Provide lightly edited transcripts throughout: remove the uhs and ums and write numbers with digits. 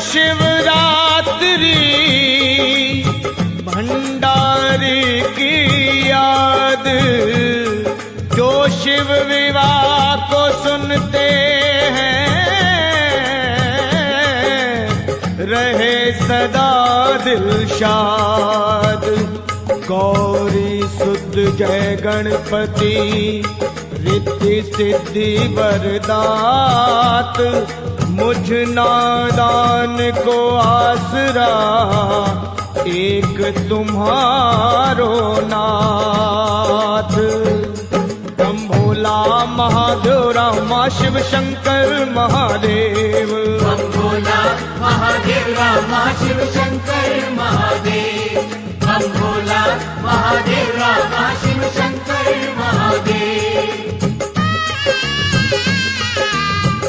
शिवरात्रि भंडारी की याद, जो शिव विवाह को सुनते हैं रहे सदा दिलशाद। गौरी सुध जय गणपति रिद्धि सिद्धि वरदात, मुझ नादान को आसरा एक तुम्हारो नाथ। हम भोला महादेव रामा शिव शंकर महादेव, हम भोला महादेव रामा शिव शंकर महादेव, हम भोला महादेव रामा शिव शंकर महादेव।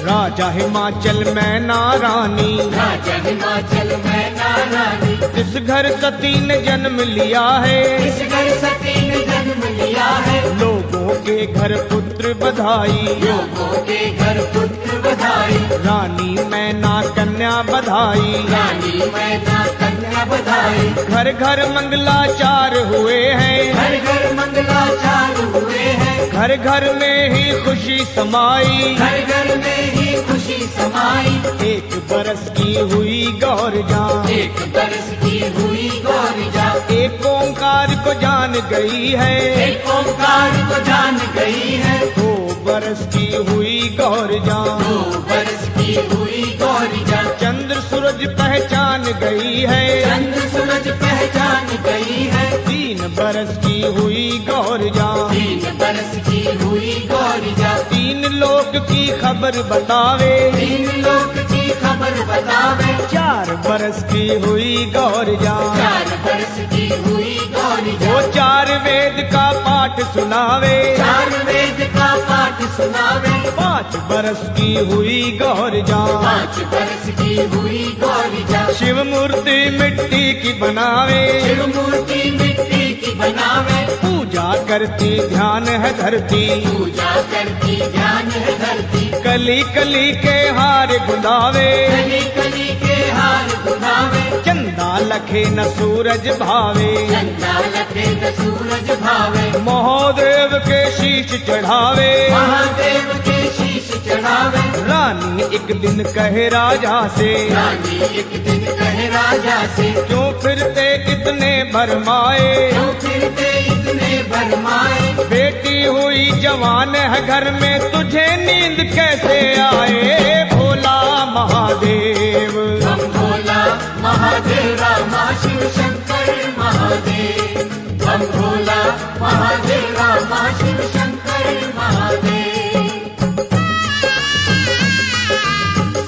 राजा हिमाचल में नारानी, राजा हिमाचल में नारानी, जिस घर सती ने जन्म लिया है, इस घर सती ने जन्म लिया है। लोगों के घर पुत्र बधाई, लोगों के घर पुत्र बधाई, रानी मैना कन्या बधाई, रानी मैना कन्या बधाई। घर घर मंगलाचार हुए हैं, घर घर मंगलाचार हुए हैं, घर घर में ही खुशी समाई, घर घर में ही खुशी समाई। एक बरस की हुई गौरजा, एक बरस की हुई गौरजा, एक ओंकार को जान गई है, एक ओंकार को जान गई है। 2 बरस की हुई गौरजा, 2 बरस की हुई गौरजा, चंद्र सूरज पहचान गई है, चंद्र सूरज पहचान गई है। 3 बरस की हुई गौरजा, 3 बरस की हुई गौरजा, 3 लोक की खबर बतावे, 3 लोक की खबर बतावे। 4 बरस की हुई गौरजा, 4 बरस की हुई गौरजा, वो 4 वेद का पाठ सुनावे, 4 वेद का पाठ सुनावे। 5 बरस की हुई गौरजा, 5 बरस की हुई गौरजा, शिव मूर्ति मिट्टी की बनावे, शिव मूर्ति मिट्टी की बनावे। पूजा करती ध्यान है धरती, पूजा करती ध्यान है धरती, कली कली के हार गुंदावे, कली कली के हार गुनावे। चंदा लखे न सूरज भावे, चंदा लखे न सूरज भावे। महादेव के शीश चढ़ावे, महादेव के शीश चढ़ावे। रानी एक दिन कहे राजा से, रानी एक दिन कहे राजा से, क्यों फिरते इतने भरमाए, क्यों फिरते इतने भरमाए। बेटी हुई जवान है घर में, तुझे नींद कैसे आए। भोला महादेव, हम भोला महादेव रामा शिव शंकर महादेव, हम भोला महादेव रामा शिव शंकर महादेव।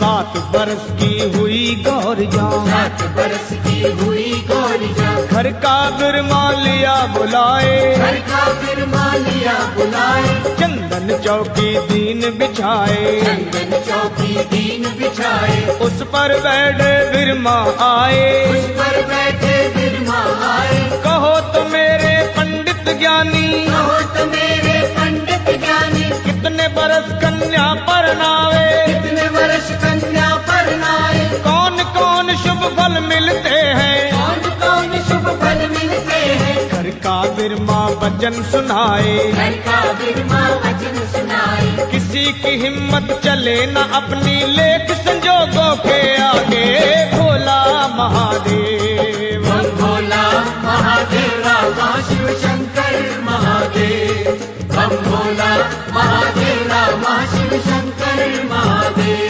7 बरस की हुई गौरजा, 7 बरस की हुई गौरजा, घर का बिरमा लिया बुलाए, घर का फिर मालिया बुलाए। चंदन चौकी दीन बिछाए, चंदन चौकी दीन बिछाए, उस पर बैठे बिरमा आए। उस पर बैठे बिरमा आए। कहो तो मेरे पंडित ज्ञानी, कहो तो मेरे पंडित ज्ञानी, कितने बरस कन्या परनावे, कितने वर्ष कन्या परनाए। कौन कौन शुभ फल मिलते हैं, कौन कौन शुभ फल मिलते हैं। घर का बिरमा वचन सुनाए, घर का बिरमा वचन सुनाए। किसी की हिम्मत चले न अपनी, लेख संजोगों के आगे। भोला महादेव, हम भोला महादेव रामा शिव शंकर महादेव, हम भोला महादेव रामा शिव शंकर महादेव।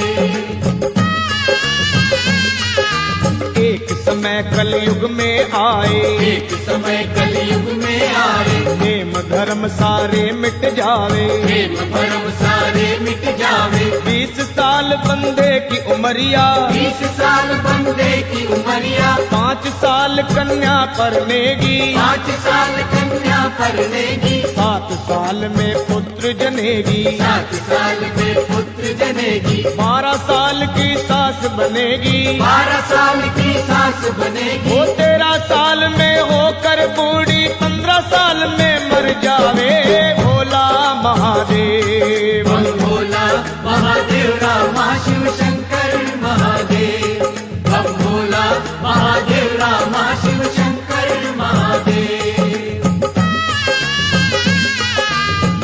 एक समय कलयुग में आए, एक समय कलयुग में आए। नेम धर्म सारे मिट जावे, प्रेम भरम सारे मिट जावे। 20 साल बंदे की उमरिया, 20 साल बंदे की उमरिया, 5 साल कन्या परनेगी, 5 साल कन्या परनेगी, 7 साल में पुत्र जनेगी, 7 साल में पुत्र जनेगी, 12 साल की सास बनेगी, 12 साल की सास बनेगी, वो 13 साल में होकर बूढ़ी, 15 साल में मर जावे। भोला महादेव, हम भोला महादेव रामा शिव शंकर महादेव, महादेव रामा शिव शंकर महादेव।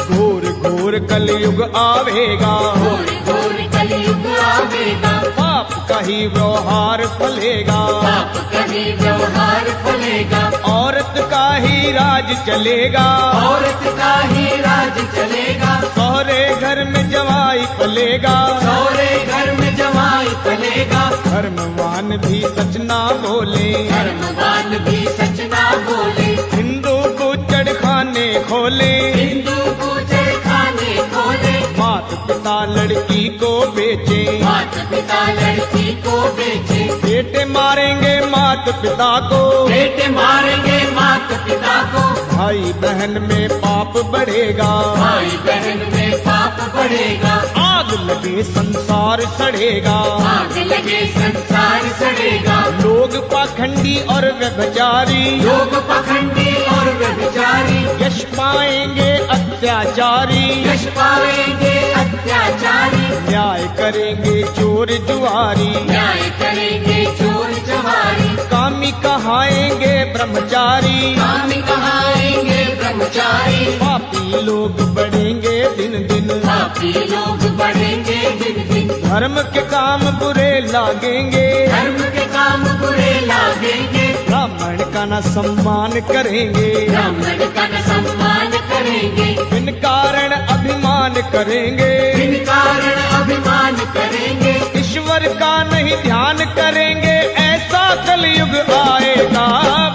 घोर घोर कलयुग आवेगा, घोर घोर कलयुग आवेगा, पाप का ही व्यवहार फलेगा, पाप कभी व्यवहार फलेगा, औरत का ही राज चलेगा, औरत का ही राज चलेगा, सौरे घर में जवाई पलेगा, सौरे घर में जवाई पलेगा, धर्मवान भी सच ना बोले, धर्मवान भी सच ना बोले, हिंदू बूचड़ खाने खोले, हिंदू बूचड़ खाने खोले, मात पिता लड़की को बेचे, माता पिता लड़की को बेचे, बेटे मारेंगे मात पिता को, बेटे मारेंगे माता पिता को, भाई बहन में पाप बढ़ेगा, भाई बहन में पाप बढ़ेगा, आग लगे संसार सड़ेगा, आग लगे संसार सड़ेगा, लोग पाखंडी और व्यभिचारी लोग पखंडी और व्यभिचारी, यश पाएंगे अत्याचारी, यश पाएंगे अत्याचारी, न्याय करेंगे चोर जुआरी, न्याय करेंगे चोर जवारी, कामी कहाएंगे ब्रह्मचारी, काम कहाएंगे ब्रह्मचारी, पापी लोग बढ़ेंगे दिन दिन, पापी लोग बढ़ेंगे दिन दिन, धर्म के काम बुरे लागेंगे, धर्म के काम बुरे लागेंगे, ब्राह्मण का न सम्मान करेंगे, ब्राह्मण का न सम्मान करेंगे, बिन कारण अभिमान करेंगे, बिन कारण अभिमान करेंगे, ईश्वर का नहीं ध्यान करेंगे, ऐसा कलयुग आएगा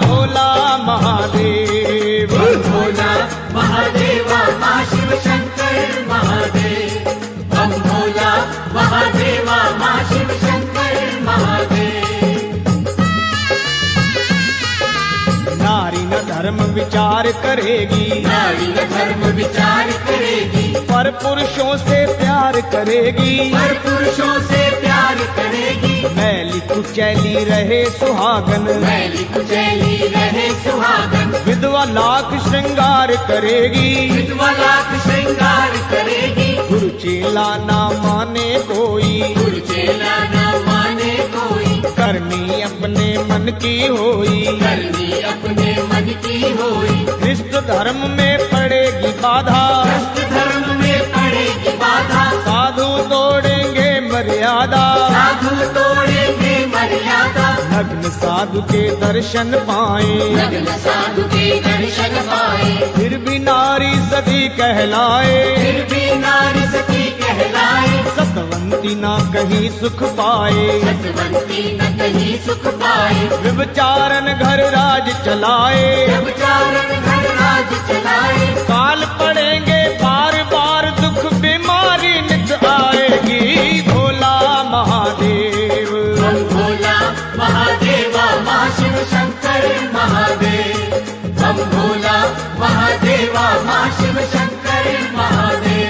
भोला महादेव। भोला महादेवा माँ शिव शंकर महादेव, हम भोला महादेवा माँ शिव शंकर महादेव। नारी न धर्म विचार करेगी, नारी न धर्म विचार करेगी, पर पुरुषों से प्यार करेगी, पर पुरुषों से प्यार करेगी, मैली कुचैली रहे सुहागन, मैली कुचैली रहे सुहागन, विधवा लाख श्रृंगार करेगी, विधवा लाख श्रृंगार करेगी, गुरु चेला ना माने कोई, गुरु चेला न माने कोई, करनी अपने मन की होई, करनी अपने मन की होई, ख्रिस्त धर्म में पड़ेगी बाधा, भ्रष्ट धर्म में पड़ेगी बाधा, साधु तोड़ेंगे मर्यादा, साधु तोड़ेंगे मर्यादा, नग्न साधु के दर्शन पाए, नग्न साधु के दर्शन पाए, फिर भी नारी सती कहलाए, फिर भी नारी सती कहलाए, सतवंती ना कहीं सुख पाए, सतवंती न कहीं सुख पाए, विचारन घर राज चलाए, व्यभिचारण घर राज चलाए, काल पड़ेंगे बार बार दुख बीमारी नित आएगी भोला महादेव। हम भोला महादेवा माँ शिव शंकर महादेव, हम भोला महादेवा माँ शिव शंकर महादेव।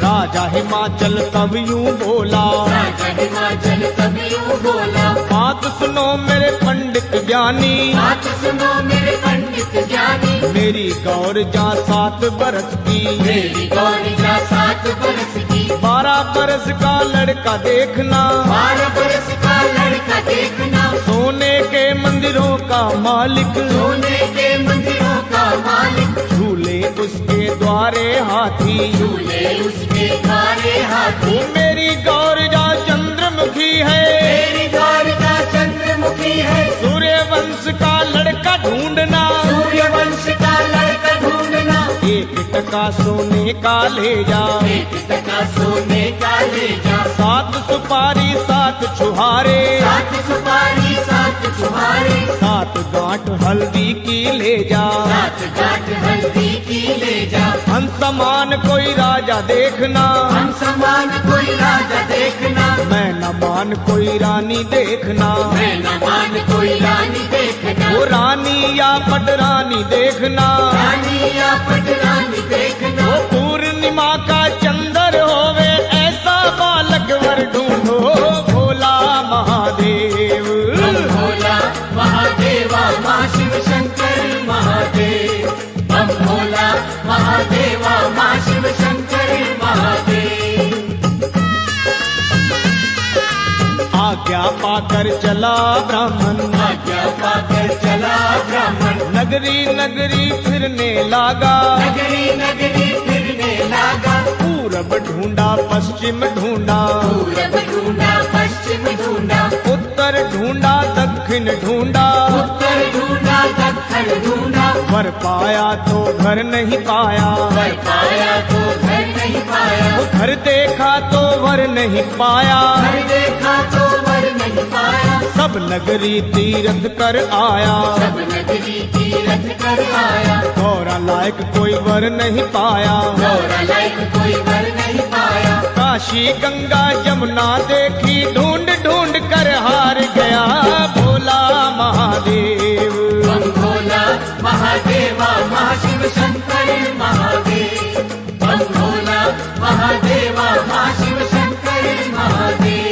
राजा हिमाचल तब यूं बोला, राजा हिमाचल तब यूं बोला, बात सुनो मेरे पंडित ज्ञानी, बात सुनो मेरे पंडित ज्ञानी, मेरी गौर जा 7 बरस की, मेरी गौरिया 7 बरस की, 12 बरस का लड़का देखना, 12 बरस का लड़का देखना, सोने के मंदिरों का मालिक, सोने के मंदिरों का मालिक, झूले उसके द्वारे हाथी, झूले उसके द्वारे हाथी, वो मेरी गौर जा चंद्रमुखी है, मेरी गौरिया चंद्रमुखी है, सूर्य वंश का लड़का ढूंढना, सूर्य वंश का लड़का ढूंढना, 1 टका सोने का ले जा, 1 टका सोने का ले जा, 7 सुपारी 7 छुहारे, 7 सुपारी 7 छुहारे, 7 गांठ हल्दी की ले जा, 7 गांठ हल्दी की ले जा, हम समान कोई राजा देखना, हम समान कोई राजा देखना, मैं न मान कोई रानी देखना, मैं न मान कोई रानी देखना, वो रानी या पटरानी देखना, रानी या पटरानी देखना, वो पूर्णिमा का चंद्र होवे ऐसा बालक वर ढूंढो भोला महादेव। हम भोला महादेवा माँ शिव शंकर महादेव, हम भोला महादेवा माँ शिव शंकर महादेव। आज्ञा पाकर चला ब्राह्मण, आज्ञा पाकर चला ब्राह्मण, नगरी नगरी फिरने लगा, नगरी नगरी फिरने लगा, पूरब ढूंढा पश्चिम ढूंढा, पूरब ढूंढा पश्चिम ढूंढा, उत्तर ढूंढा दक्षिण ढूंढा, उत्तर ढूंढा दक्षिण ढूंढा, वर पाया तो घर नहीं पाया, वर पाया तो घर नहीं पाया, वो घर देखा तो वर नहीं पाया, घर देखा तो वर नहीं पाया, सब नगरी तीर्थ कर आया, सब नगरी तीरथ कर आया, गौरा लायक कोई वर नहीं पाया, गौरा लायक कोई वर नहीं पाया, काशी गंगा जमुना देखी ढूंढ ढूंढ कर हार गया भोला महादेव। बम भोला महादेवा महाशिव शंकर महादेव, बम भोला महादेवा महाशिव शंकर महादेव।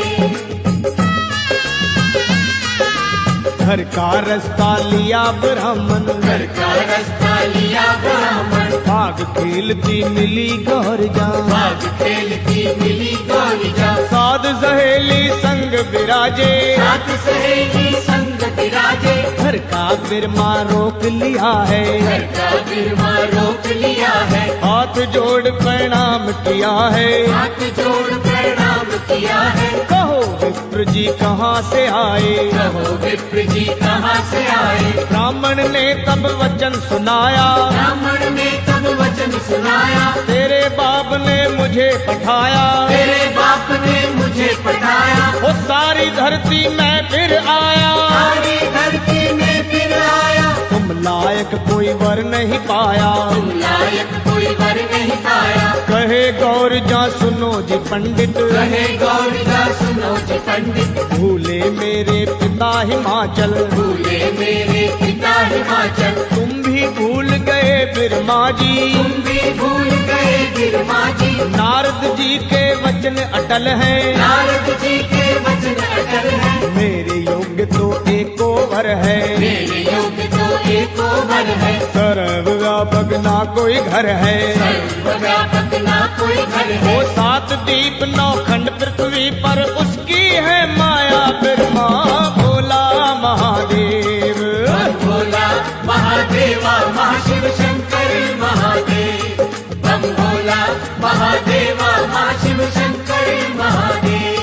घर का रास्ता लिया ब्राह्मण, घर का रास्ता लिया ब्राह्मण, भाग खेलती मिली गौर जा, बाग खेलती मिली गौरिया, साध सहेली संग विराजे, साथ सहेली संग विराजे, घर का बिरमा रोक लिया है, घर का बिरमा रोक लिया है, हाथ जोड़ प्रणाम किया है, हाथ जोड़ प्रणाम किया है, कहो विप्र जी कहाँ से आए, कहो विप्र जी कहाँ से आए, ब्राह्मण ने तब वचन सुनाया, ब्राह्मण ने तब वचन सुनाया, तेरे बाप ने मुझे पठाया, तेरे बाप ने मुझे पढ़ाया, वो सारी धरती में फिर आया, सारी धरती में फिर आया, तुम लायक कोई वर नहीं पाया, तुम लायक कोई वर नहीं पाया, कहे गौर जा सुनो जी पंडित, कहे गौरिया सुनो जी पंडित, भूले मेरे पिता हिमाचल, भूले मेरे पिता हिमाचल, तुम भी भूल गए बिरमा जी, तुम भी भूल गए बिरमा जी, नारद जी के वचन अटल हैं, नारद जी के वचन अटल है, मेरे योग्य तो एको वर है, मेरे योग तो एको वर है, सर्व व्यापक ना कोई घर है, सर्वव्यापक ना कोई घर है, वो सात दीप नौ खंड पृथ्वी पर उसकी है माया बिरमा भोला महादेव। बम भोला महादेवा महाशिव शंकर महादेव, बम भोला महादेवा महाशिव शंकर महादेव।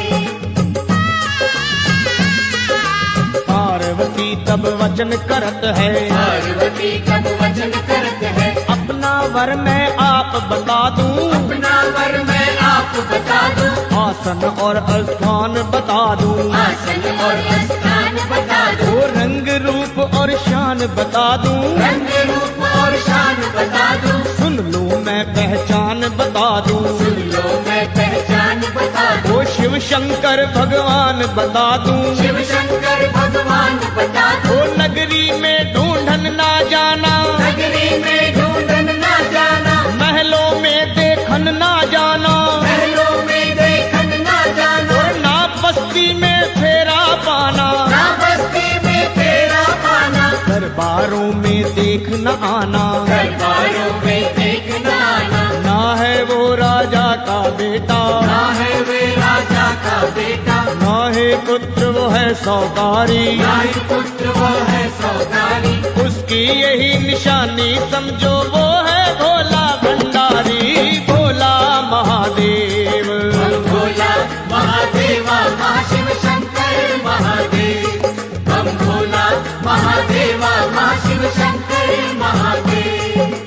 पार्वती तब वचन करत है, पार्वती कब वचन करत है, अपना वर मैं आप बता दूं, अपना वर मैं आप बता दूं, आसन और स्थान बता दूं, आसन और स्थान बता दूं, वो रंग रूप और शान बता दूं, रंग रूप और शान बता दूं, सुन लो मैं पहचान बता दूं, सुन लो मैं पहचान बता दूं, वो शिव शंकर भगवान बता दूं, शिव शंकर भगवान बता दूं, वो नगरी में ढूंढन ना जाना, नगरी में ढूंढन ना जाना, महलों में देखन ना जाना, महलों में देखन ना जाना, और ना बस्ती में फेरा पाना, ना बस्ती में तेरा पाना, दरबारों में देख न आना, दरबारों में देख ना आना, ना है वो राजा का बेटा, ना है वे राजा का बेटा, ना है पुत्र वो है सौकारी, ना ही पुत्र वो है सौदारी, उसकी यही निशानी समझो वो है भोला भंडारी भोला महादेव। बम भोला महादेवा महाशिव शंकर महादेव, बम भोला महादेवा महाशिव शंकर महादेव।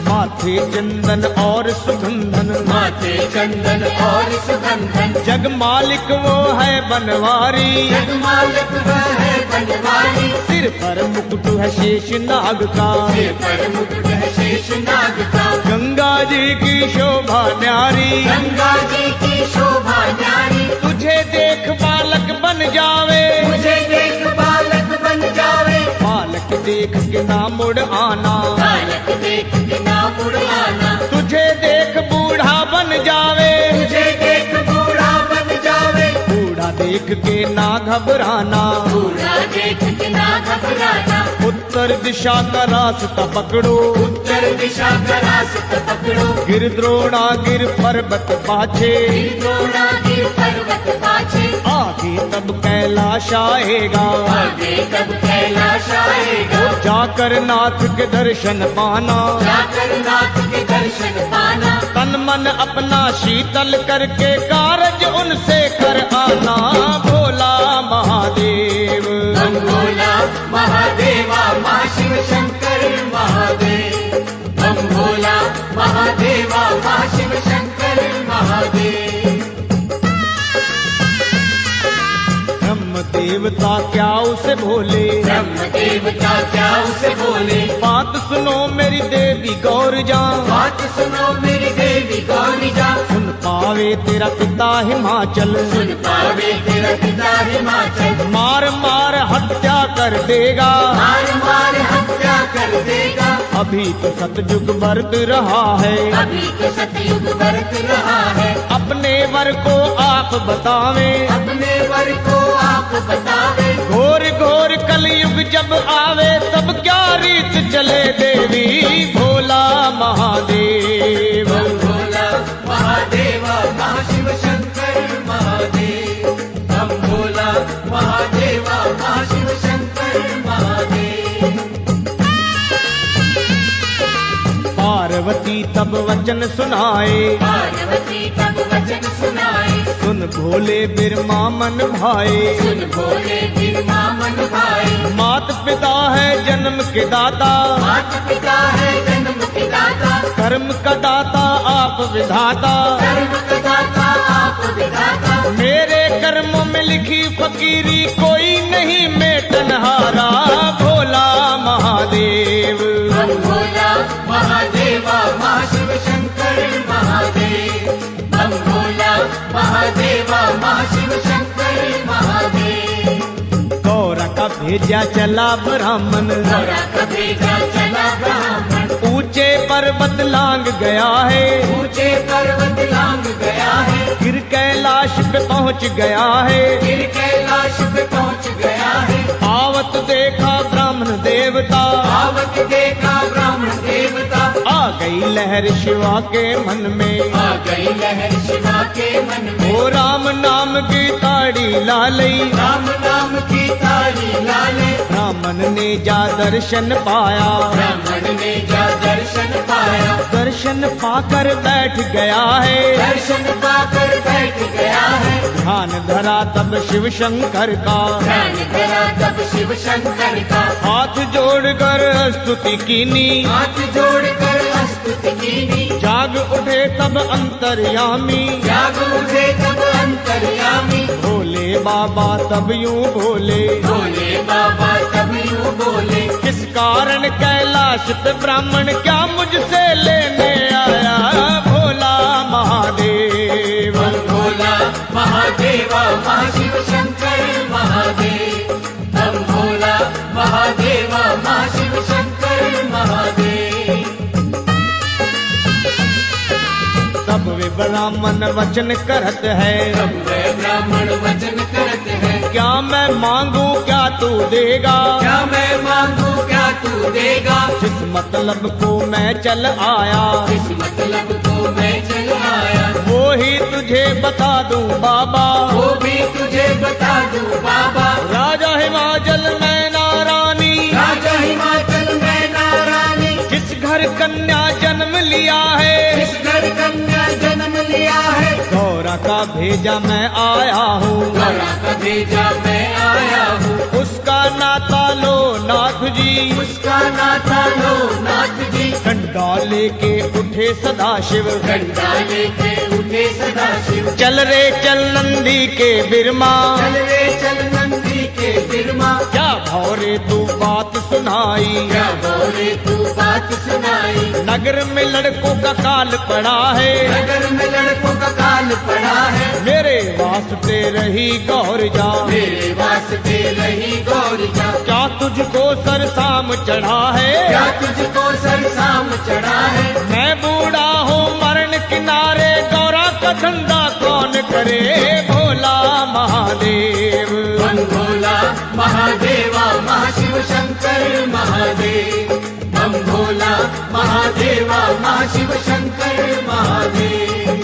माथे चंदन और सुगंधन, माथे चंदन और सुगंधन, जग मालिक वो है बनवारी, जग मालिक वह है बनवारी, सिर पर मुकुट है शेष नाग का, सिर पर मुकुट है शेष नाग का, गंगा जी की शोभा न्यारी, गंगा जी की शोभा न्यारी, तुझे देख बालक बन जावे, मुझे देख बालक बन जावे, बालक देख के ना मुड़ आना, बालक देख के ना मुड़ आना, तुझे देख बूढ़ा बन जावे, मुझे देख बूढ़ा बन जावे, बूढ़ा देख के ना घबराना, बूढ़ा देख के ना घबराना, उत्तर दिशा का रास्ता पकड़ो, उत्तर दिशा का रास्ता पकड़ो, गिर द्रोणा गिर पर्वत पाछे, गिर द्रोणा गिर कैलाश आएगा, आगे कब कैलाश आएगा, जाकर नाथ के दर्शन पाना, जाकर नाथ के दर्शन पाना, तन मन अपना शीतल करके कारज उनसे कर आना। भोला महादेव बम भोला महादेवा महाशिव शंकर महादेव, बम भोला महादेवा महाशिव शंकर महादेव। ब्रह्म देवता क्या उसे भोले, ब्रह्म देवता क्या उसे बोले, बात सुनो मेरी देवी गौर जान, बात सुनो मेरी देवी गौरी जा, सुन पावे तेरा पिता हिमाचल, सुन पावे तेरा पिता हिमाचल, मार मार हत्या कर देगा, मार मार हत्या कर देगा, अभी तो सतयुग बरत रहा है, अभी तो सतयुग बरत रहा है, अपने वर को आप बतावे, अपने वर को आप बतावे, घोर घोर कलयुग जब आवे तब क्या रीत चले देवी। भोला महादेव बम भोला महादेवा महाशिव शंकर महादेव, बम भोला महादेवा महाशिव शंकर महादेव। पार्वती तब वचन सुनाए, पार्वती तब वचन सुनाए, सुन भोले बिरमा मन भाए, सुन भोले बिरमा मन भाए, मात पिता है जन्म के दाता, माता पिता है जन्म के दाता, कर्म का दाता आप विधाता, कर्म का दाता आप विधाता, मेरे कर्मों में लिखी फकीरी कोई नहीं मेटनहारा। भोला महादेव बम भोला महादेवा महाशिव शंकर महादेव, बम भोला महादेवा महाशिव शंकर महादेव। गौरा का भेजा चला ब्राह्मण, गौरा का भेजा चला ब्राह्मण, ऊंचे पर्वत लांग गया है, ऊंचे पर्वत लांग गया है, फिर कैलाश पे पहुंच गया है, फिर कैलाश पे पहुंच गया है, आवत देखा ब्राह्मण देवता, आवत देखा ब्राह्मण देवता, आ गई लहर शिवा के मन में, आ गई लहर शिवा के मन में, ओ राम नाम की ताड़ी लालई, राम नाम की तारी लाले, ब्राह्मण ने जा दर्शन पाया, ब्राह्मण ने जा दर्शन पाया, दर्शन पाकर बैठ गया है, दर्शन पाकर बैठ गया है, ध्यान धरा तब शिव शंकर का, ध्यान धरा तब शिव शंकर का, हाथ जोड़कर स्तुति कीनी, हाथ जोड़कर स्तुति कीनी, जाग उठे तब अंतर्यामी, जाग उठे तब अंतर्यामी, भोले बाबा तब यूं बोले, बोले बाबा तब यूं बोले, किस कारण कैलाश पे ब्राह्मण क्या मुझसे लेने आया। भोला महादेव बम भोला महादेवा महाशिव शंकर महादेव, बम भोला महादेवा महाशिव शंकर महादेव। तब वे ब्राह्मण वचन करत है, तब वे ब्राह्मण वचन करते हैं, क्या मैं मांगू क्या तू देगा, क्या मैं मांगू क्या तू देगा, जिस मतलब को मैं चल आया, इस मतलब को मैं चल आया, वो ही तुझे बता दूं बाबा, वो भी तुझे बता दूं बाबा, राजा हिमाचल मैं नारानी, राजा हिमाचल में नारानी, जिस घर कन्या जन्म लिया है, इस घर कन्या जन्म लिया है, गौरा का भेजा मैं आया हूँ, गौरा का भेजा मैं आया हूँ, उसका नाता लो नाथ जी, उसका नाता लो नाथ जी, डंडा लेके उठे सदाशिव, डंडा लेके उठे सदाशिव, चल रे चल नंदी के बिरमा, चल रे चल नंदी के बिरमा, क्या भौरे तू बात सुनाई, क्या बोले तू बात सुनाई, नगर में लड़कों का काल पड़ा है, नगर में लड़कों का काल पड़ा है, मेरे वास्ते रही गौर जा, मेरे वास्ते रही गौरी जा, क्या तुझको सरसाम चढ़ा है, क्या तुझको सरसाम चढ़ा है, मैं बूढ़ा हूँ मरण किनारे, गौरा का धंधा कौन करे। भोला महादेव बम भोला महादेवा महाशिव शंकर महादेव, बम भोला महादेवा महाशिव शंकर महादेव।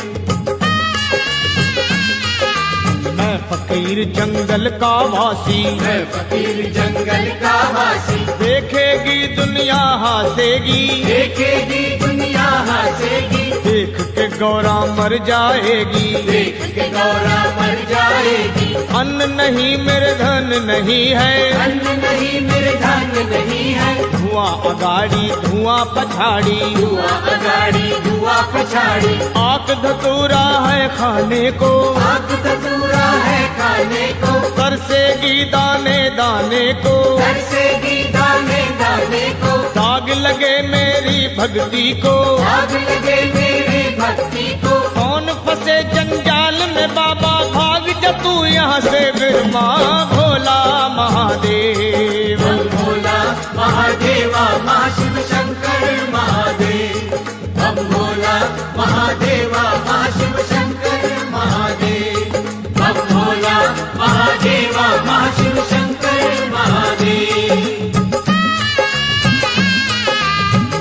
मैं फकीर जंगल का वासी, मैं फकीर जंगल का वासी। देखेगी दुनिया हंसेगी, देखेगी दुनिया हंसेगी, देख के गौरा मर जाएगी। देख के गौरा मर जाएगी। अन्न नहीं मेरे धन नहीं है, अन्न नहीं मेरे धन नहीं है, धुआं अगाड़ी धुआं पछाड़ी, धुआं अगाड़ी धुआं पछाड़ी। आक धतूरा है खाने को, आग धतूरा है खाने को, तरसेगी दाने दाने को। तरसेगी दाने दाने को, दाग लगे मेरी भक्ति को, आग लगे मेरी भक्ति को। कौन फंसे जंजाल में बाबा भाग जा तू यहाँ से बिरमा। भोला महादेव, बम भोला महादेवा महाशिव शंकर महादेव। बम भोला महादेवा महाशिव शंकर महादेव। बम भोला महादेवा महाशिव शंकर महादेव।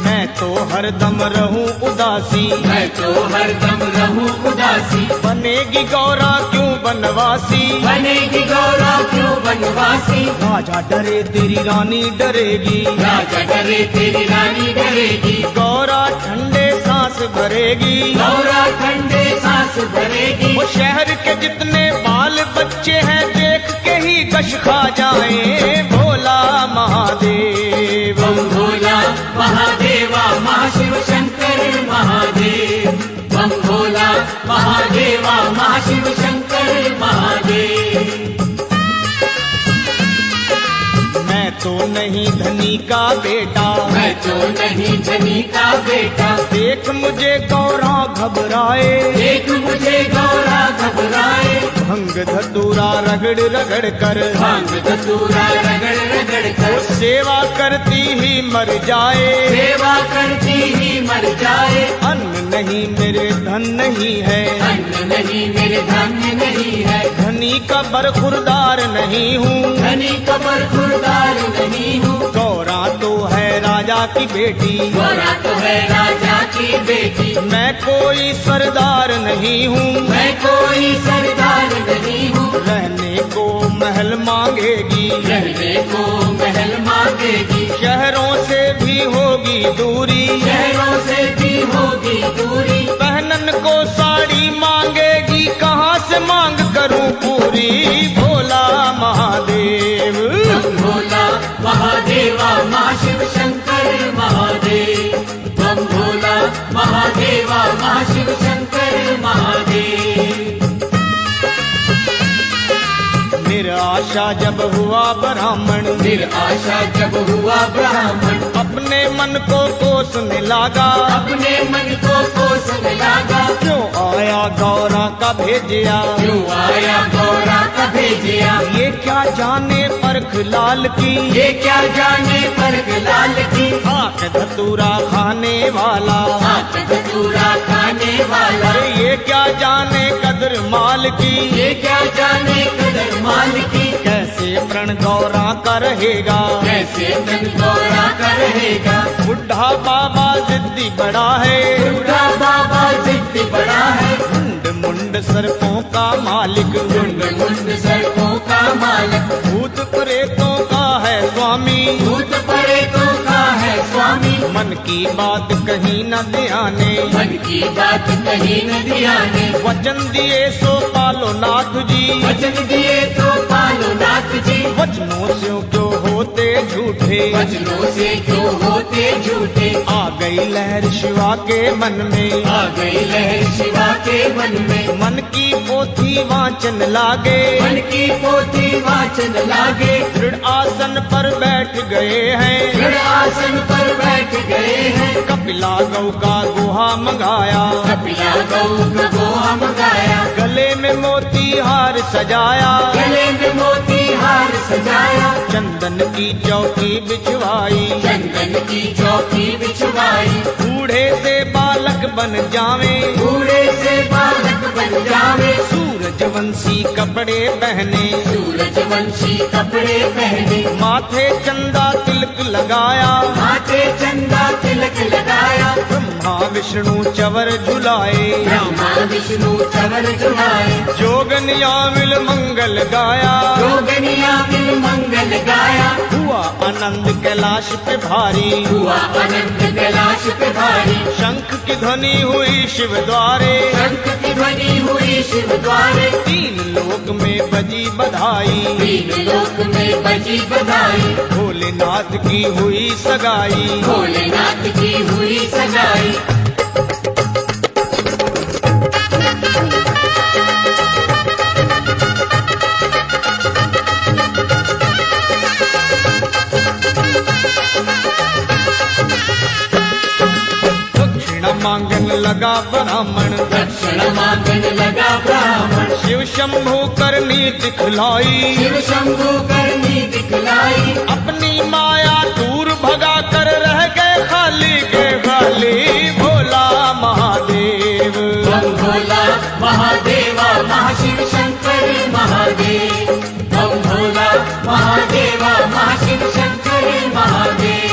मैं तो हरदम रहूं उदासी, मैं तो हरदम रहूं उदासी, बनेगी गौरा क्यों बनवासी। बनेगी गौरा क्यों बनवासी। राजा डरे तेरी रानी डरेगी, राजा डरे तेरी रानी डरेगी, गौरा ठंडे सांस भरेगी। गौरा ठंडे सांस भरेगी। वो शहर के जितने बाल बच्चे हैं देख के ही गश खा जाएं। भोला महादेव, बम भोला महादेवा महाशिव शंकर महादेव। बम भोला महादेवा महाशिव शंकर महादेव। मैं तो नहीं धनी का बेटा, मैं तो नहीं धनी का बेटा, देख मुझे गौरा घबराए। देख मुझे गौरा घबराए। भंग धतूरा रगड़ रगड़ कर, भांग धतूरा रगड़ रगड़ वो कर, सेवा करती ही मर जाए। सेवा करती ही मर जाए। अन्न नहीं मेरे धन नहीं है, अन्न नहीं मेरे धन्य नहीं है, धनी का बरखुरदार नहीं हूँ। धनी कबर खुरदार नहीं हूँ। गौरा तो है राजा की बेटी, गौरा तो है राजा की बेटी, मैं कोई सरदार नहीं हूँ। मैं कोई सरदार नहीं हूँ। रहने को महल मांगेगी, रहने को महल मांगेगी, शहरों से भी होगी दूरी। शहरों से भी होगी दूरी। पहनन को साड़ी मांगेगी, कहाँ से मांग करूं पूरी। भोला महादेव, बम भोला महादेवा महाशिव शंकर महादेव। बम भोला महादेवा महाशिव शंकर महादेव। निराशा जब हुआ ब्राह्मण, निराशा जब हुआ ब्राह्मण, अपने मन को कोसने लगा। अपने मन को कोसने लगा। क्यों आया गौरा का भेजिया, क्यों आया गौरा का भेजिया। ये क्या जाने परख लाल की, ये क्या जाने परख लाल की। आंख धतूरा खाने वाला, हाथ धतूरा खाने वाला। अरे ये क्या जाने कदर माल की। ये क्या जाने कदर माल की। कैसे प्रण गौरा का रहेगा, कैसे तन गौरा का रहेगा। बुढ़ा बाबा जिद्दी बड़ा है, बूढ़ा बाबा जिद्दी बड़ा है। मुंड मुंड सर्पों का मालिक, मुंड मुंड सड़कों का मालिक। भूत प्रेतों का है स्वामी, भूत प्रेतों का है स्वामी। मन की बात कहीं न ध्याने, मन की बात कहीं न ध्याने। वचन दिए सो पालो नाथ जी, वचन दिए तो पालो नाथ जी। वचनों से क्यों होते झूठे, वचनों से क्यों होते झूठे। आ गई लहर शिवा के मन में, आ गई लहर शिवा के मन में। मन की पोथी वाचन लागे, मन की पोथी वाचन लागे। दृढ़ आसन पर बैठ गए हैं, दृढ़ आसन पर बैठ गए हैं। कपिला गौ का गुहा मंगाया, कपिला गौ का गोहा मंगाया। गले में मोती हार सजाया। गले में मोती हार सजाया, चंदन की चौकी बिछवाई, चंदन की चौकी बिछवाई, बूढ़े से बालक बन जावे, बूढ़े से बालक बन जावे, सूरजवंशी कपड़े पहने, सूरजवंशी कपड़े पहने, माथे चंदा तिलक लगाया, माथे चंदा तिलक लगाया, ब्रह्मा विष्णु चवर झुलाए, ब्रह्मा विष्णु चवर झुलाए, जोगनिया मिल मंगल गाया, जोगनिया मिल मंगल गाया, हुआ आनंद कैलाश पे भारी, हुआ अनंत कैलाश पे भारी, शंख की ध्वनि हुई शिव द्वारे, शंख की ध्वनि हुई शिव द्वारे, तीन लोक में बजी बधाई, तीन लोक में बजी बधाई, भोलेनाथ की हुई सगाई, भोलेनाथ की हुई सगाई। दक्षिणा मांगन लगा ब्राह्मण, दक्षिण मांगन लगा ब्राह्मण, शिव शंभु करनी दिखलाई, शिव शंभु करनी दिखलाई, अपनी माया दूर भगा कर रह गए खाली के खाली, भोला महादेव, बम भोला महादेवा महाशिव शंकर महादेव, बम भोला महादेवा महाशिव शंकर महादेव।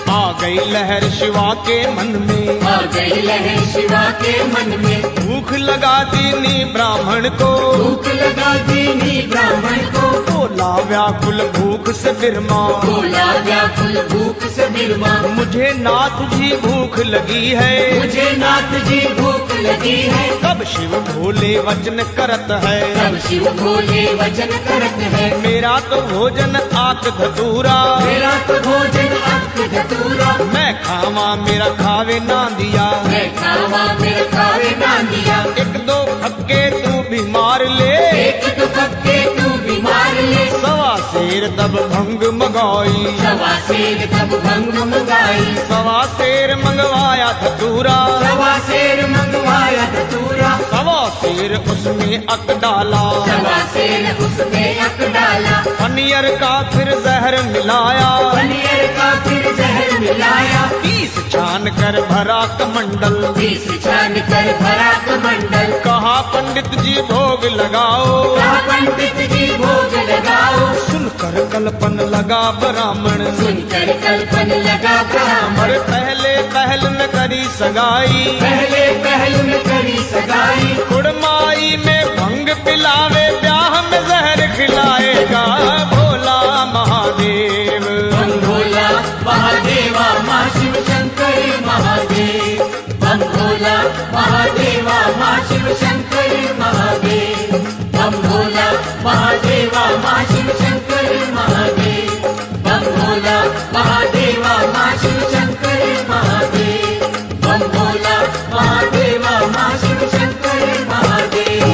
आ गई लहर शिवा के मन में, आ गई लहर शिवा के मन में, भूख लगा दीनी ब्राह्मण को, भूख लगा दीनी ब्राह्मण को, बोला व्याकुल भूख से बिरमा, बोला व्याकुल भूख से बिरमा, मुझे नाथ जी भूख लगी है, मुझे नाथ जी भूख लगी है, तब शिव भोले वचन करत है, तब शिव भोले वचन करत है, मेरा तो भोजन आक धतूरा, मेरा तो भोजन अक धतूरा, मैं खावा मेरा खावे ना दिया, मैं खावा मेरे खावे ना दिया, एक दो फक्के तू भी मार ले, एक तो पक्के तू बीमार ले, सवा शेर तब भंग मगाई, सवा शेर तब भंग मंगाई, सवा शेर मंगवाया धतूरा, सवा शेर मंगवाया धतूरा, सवा शेर उसमें अक डाला, सवा शेर उसमें अक डाला, पनियर का फिर जहर मिलाया, पनीर का फिर जहर मिलाया, 30 छान कर भरा कमंडल, 20 छान कर भरा कमंडल, कहा पंडित जी भोग लगाओ, कहा पंडित जी भोग लगाओ, सुनकर कल्पन लगा ब्राह्मण, सुनकर कल्पन लगा ब्राह्मण, और पहले पहल में करी सगाई, पहले पहल में करी सगाई, कुड़माई में भंग पिलावे ब्याह में जहर खिलाएगा, भोला महादेव, बम भोला महादेवा महाशिव शंकर महादेव, बम भोला महादेवा महाशिव शंकर महादेव, बम भोला महादेवा महाशिव शंकर महादेव, बम भोला महादेवा महाशिव शंकर महादेव, बम भोला महादेवा महाशिव शंकर महादेव।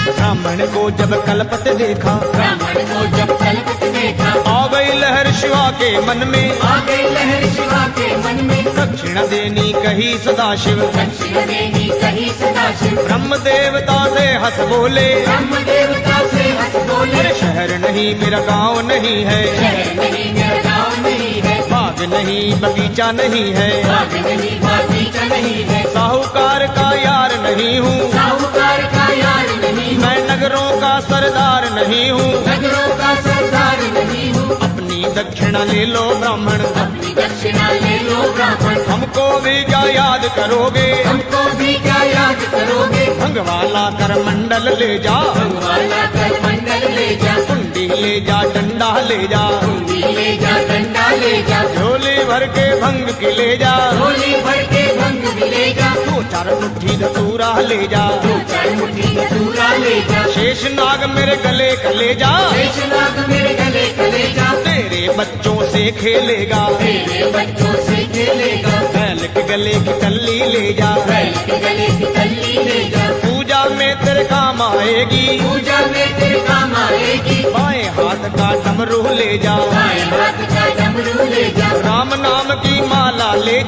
ब्राह्मण को जब कलपत देखा, ब्राह्मण को जब कल्पत देखा, आ गई लहर शिवा के मन में, आ गई लहर शिवा के मन में, दक्षिण देनी कही सदाशिव, दक्षिण देवी कही सदाशिव, ब्रह्म देवता से हंस बोले, ब्रह्म देवता से हंस बोले, अरे शहर नहीं मेरा गांव नहीं है, शहर नहीं मेरा गाँव नहीं है, बाग नहीं बगीचा नहीं है, बाग नहीं बागीचा नहीं है, साहूकार का यार नहीं हूँ, साहूकार का यार नहीं हूँ, मैं नगरों का सरदार नहीं हूँ, नगरों का सरदार नहीं हूँ, अपनी दक्षिणा ले लो ब्राह्मण, अपनी दक्षिणा ले लो ब्राह्मण, हमको भी क्या याद करोगे, हमको भी क्या याद करोगे, भंगवाला कर मंडल ले जा, भगवाना कर मंडल ले जा, कुंडी ले जा डंडा ले जा, कुंडी ले जा डंडा ले जा, झोली भर के भंग की ले जा, झोली भर के भंग भी ले जा, 2-4 मुट्ठी धतूरा ले जा, 2-4 मुट्ठी धतूरा ले जा, शेष नाग मेरे गले का ले जा, शेषनाग मेरे गले का ले जा, तेरे बच्चों से खेलेगा, तेरे बच्चों से खेलेगा, बैल के गले की कल्ली ले जा, बैल के गले की कल्ली ले जा, पूजा में तेरे काम आएगी, पूजा में तेरे काम आएगी, बाएं हाथ का डमरू ले जा, बाएं हाथ का डमरू ले जा, राम नाम की माला ले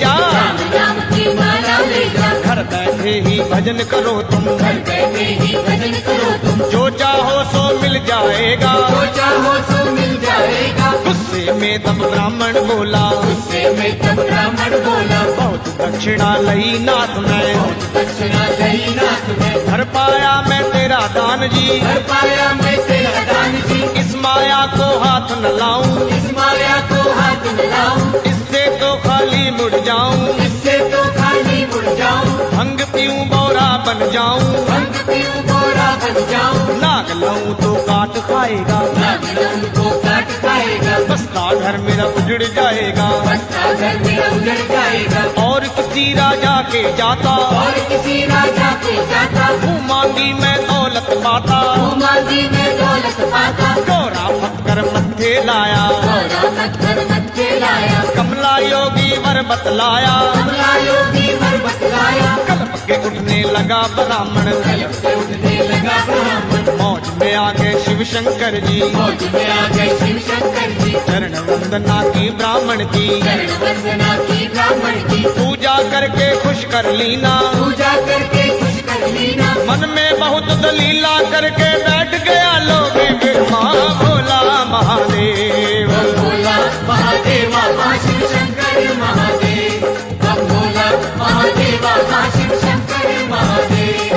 बैठे ही भजन करो तुम, घर बैठे ही भजन करो तुम, जो चाहो सो मिल जाएगा, जो चाहो सो मिल जाएगा। गुस्से में तब ब्राह्मण बोला, गुस्से में तब ब्राह्मण बोला, बहुत दक्षिणा लई नाथ मैं, दक्षिणा लई नाथ में, भर पाया मैं तेरा दान जी, भर पाया मैं तेरा दान जी। इस माया को हाथ न लाऊं, इस माया को हाथ मिलाऊं, इससे तो खाली मुड़ जाऊं, इससे तो खाली मुड़ जाऊं, भंग पीऊं बौरा बन जाऊं, भंग पीऊं गोरा बन जाऊं, नाग लऊं तो काट खाएगा, नागलों को काट खाएगा, बसता घर मेरा उजड़ जाएगा, बसता घर मेरा उजड़ जाएगा। और किसी राजा के जाता, और किसी राजा के जाता, मुँह मांगी मैं दौलत पाता, मांगी में दौलत पाता, गौरा पत्थर मत्थे लाया, गोरा पत्थर मत्थे लाया, कमला योगी वर बतलाया, कमला योगी वर बतलाया, कल्प के उठने लगा ब्राह्मण, कलप से उठने लगा ब्राह्मण, मौज में आ गए शिव शंकर जी, मौज में आ गए शिव शंकर जी, चरण वंदना की ब्राह्मण की, चरण वंदना की ब्राह्मण की, पूजा करके खुश कर लीना, पूजा करके खुश कर लीना, मन में बहुत दलीला करके बैठ गया लोगे बिरमा, भोला महादेव, भोला महादेवा मां शिव शंकर महादेव, भोला महादेवा मां शिव शंकर महादेव।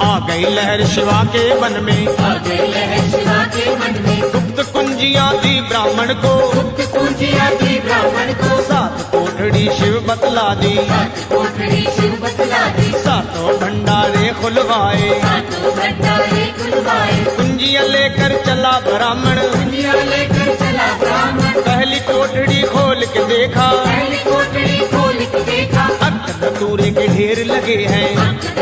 आ गई लहर शिवा के मन में, आ गई लहर शिवा के मन में, गुप्त कुंजियां दी ब्राह्मण को, गुप्त पूजिया दी ब्राह्मण को, सात कोठड़ी शिव बतला दी, सात कोठड़ी शिव बतला दी, सातों भंडारे खुलवाए, सातों भंडारे खुलवाए, कुंजियां लेकर चला ब्राह्मण, दुनिया लेकर चला ब्राह्मण, पहली कोठड़ी खोल के देखा, पहली कोठड़ी खोल के देखा, धतूरे के ढेर लगे हैं,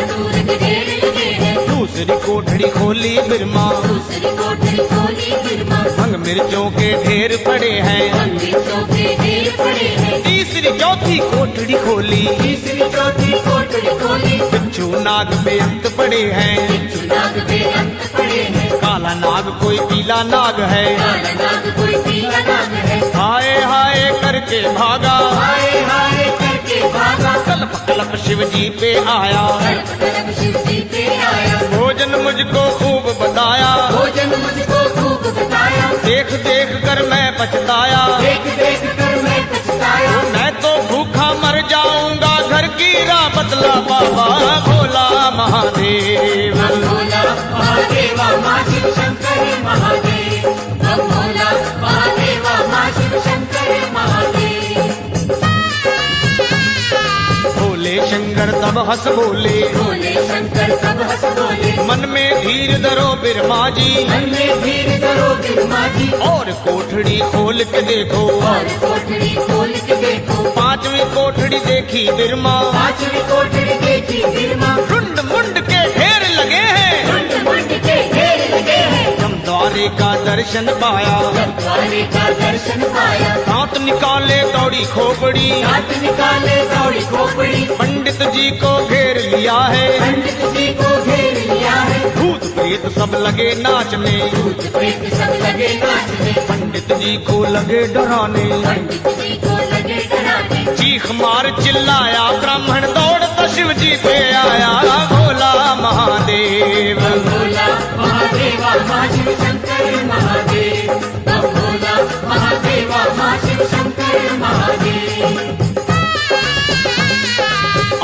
दूर के ढेर लगे हैं, दूसरी कोठड़ी खोली बिरमा, दूसरी कोठड़ी खोली बिरमा, भंग मिर्चों के ढेर पड़े हैं, मिर्चों के ढेर पड़े हैं, तीसरी चौथी कोठड़ी खोली, तीसरी चौथी कोठड़ी खोली, बिच्छू नाग बेअंत पड़े हैं, नाग बेअंत पड़े हैं, काला नाग कोई पीला नाग है, काला नाग कोई पीला नाग है, हाय हाय करके भागा, हाय हाय करके भागा, कल्प कल्प शिव जी पे आया, कल्प कल्प शिव जी पे आया, भोजन मुझको खूब बताया, भोजन मुझको खूब बताया, देख देख कर मैं पछताया, देख देख कर मैं पछताया, मैं तो भूखा मर जाऊंगा, घर की राह बतला बाबा, भोला महादेव, भोला महादेवा मां शिव शंकर महादेव, भोला महादेवा मां शिव शंकर महादेव। भोले शंकर तब हंस बोले, भोले शंकर तब हंस बोले, मन में धीर धरो बिरमा जी, मन में धीर करो बिरमा जी, और कोठड़ी खोल के देखो, और कोठड़ी खोल के देखो, पांचवी कोठड़ी देखी बिरमा, पांचवी कोठड़ी देखी बिरमा, रुंड मुंड के ढेर लगे हैं, मुंड मुंड के ढेर लगे हैं, हम द्वारे का दर्शन पाया, जब द्वारे का दर्शन पाया, दांत निकाले दौड़ी खोपड़ी, हाथ निकाले दौड़ी खोपड़ी, पंडित जी को घेर लिया है, पंडित जी को घेर लिया है, भूत प्रेत सब लगे नाचने, भूत प्रेत सब लगे नाचने, पंडित जी को लगे डराने, पंडित जी को लगे डराने, चीख मार चिल्लाया ब्राह्मण, दौड़ता शिव जी पे आया, भोला महादेव, भोला महादेवा मां शिव शंकर महादेव, भोला महादेवा मां शिव शंकर महादेव।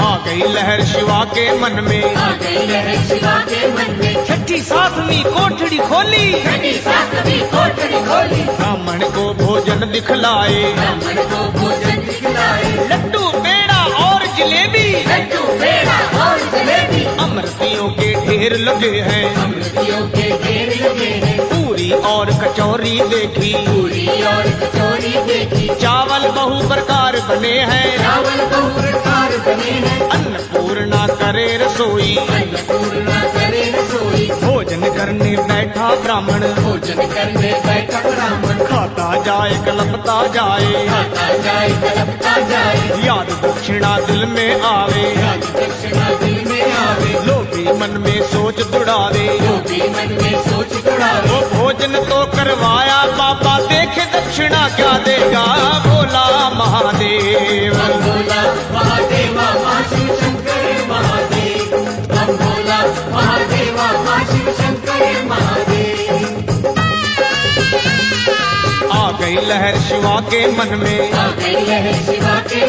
आ गई लहर शिवा के मन में, आ गई लहर शिवा के मन में, छठी सातवीं कोठड़ी खोली, छठी सातवीं कोठड़ी खोली, ब्राह्मण को भोजन दिखलाए, ब्राह्मण को भोजन दिखलाए, लड्डू पेड़ा और जिलेबी, लड्डू पेड़ा और जलेबी, अमृतियों के ढेर लगे हैं, अमृतियों के ढेर लगे हैं, पूरी और कचौरी देखी, पूरी और कचौरी देखी, चावल बहु प्रकार बने हैं, चावल बहु प्रकार बने हैं, अन्नपूर्णा करे रसोई, अन्नपूर्णा करे रसोई, भोजन करने बैठा ब्राह्मण, भोजन करने बैठा ब्राह्मण, खाता जाए कलपता जाए, खाता जाए कलपता जाए, याद दक्षिणा दिल में आवे, दक्षिणा दिल में आवे, लोभी भी मन में सोच दुड़ावे, जो भी मन में सोच जुड़ावे, वो भोजन तो करवाया बाबा, देखे दक्षिणा क्या देगा भोला महादेव। बम भोला महादेवा माँ शिव शंकर महादेव, बम भोला महादेवा माँ शिव शंकर महादेव। आ गई लहर शिवा के मन में, आ गई लहर शिवा के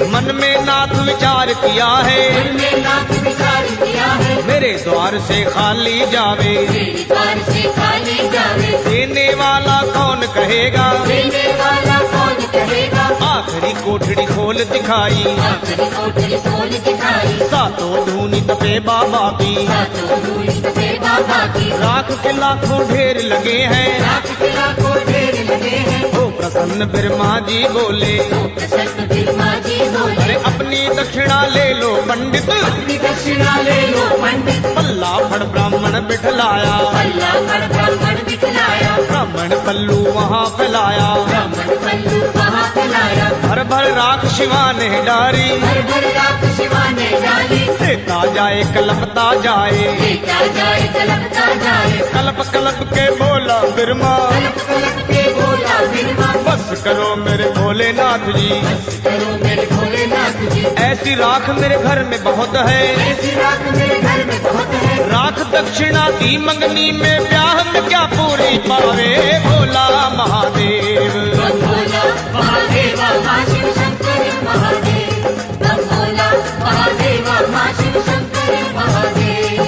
मन में नाथ विचार किया है, मन में नाथ विचार किया है, मेरे द्वार से खाली जावे, मेरे द्वार से खाली जावे, देने वाला कौन कहेगा, देने वाला कौन कहेगा, आखिरी कोठड़ी खोल दिखाई, आखिरी कोठरी खोल दिखाई, सातों धूनी तपे बाबा की, सातों धूल से बाबा की, राख के लाखों ढेर लगे हैं, रात के लाखों ढेर लगे हैं, ओ प्रसन्न ब्रह्मा जी बोले, प्रसन्न बिरमा जी बोले, अरे अपनी दक्षिणा ले लो पंडित, अपनी दक्षिणा ले लो पंडित, पल्ला फड़ ब्राह्मण बिठलाया, अल्लाह पर ब्राह्मण दिखलाया, ब्राह्मण पल्लू वहाँ फैलाया, ब्राह्मण पल्लू वहाँ फैलाया, भर भर राख शिवा ने डारी, भर भर रात शिवा ने डाली, देता जाए कलपता जाए, देता जाए कलपता जाए, कलप कलप के बोला बिरमा, कलप कलप के बोला बिरमा, बस करो मेरे भोलेनाथ जी, करो मेरे भोलेनाथ जी, ऐसी राख मेरे घर में बहुत है, ऐसी रात मेरे घर में बहुत है, राख दक्षिणा दी मंगनी में, ब्याह में क्या पूरी पावे भोला महादेव। बम भोला महादेवा माँ शिव शंकर महादेव, बम भोला महादेवा माँ शिव शंकर महादेव।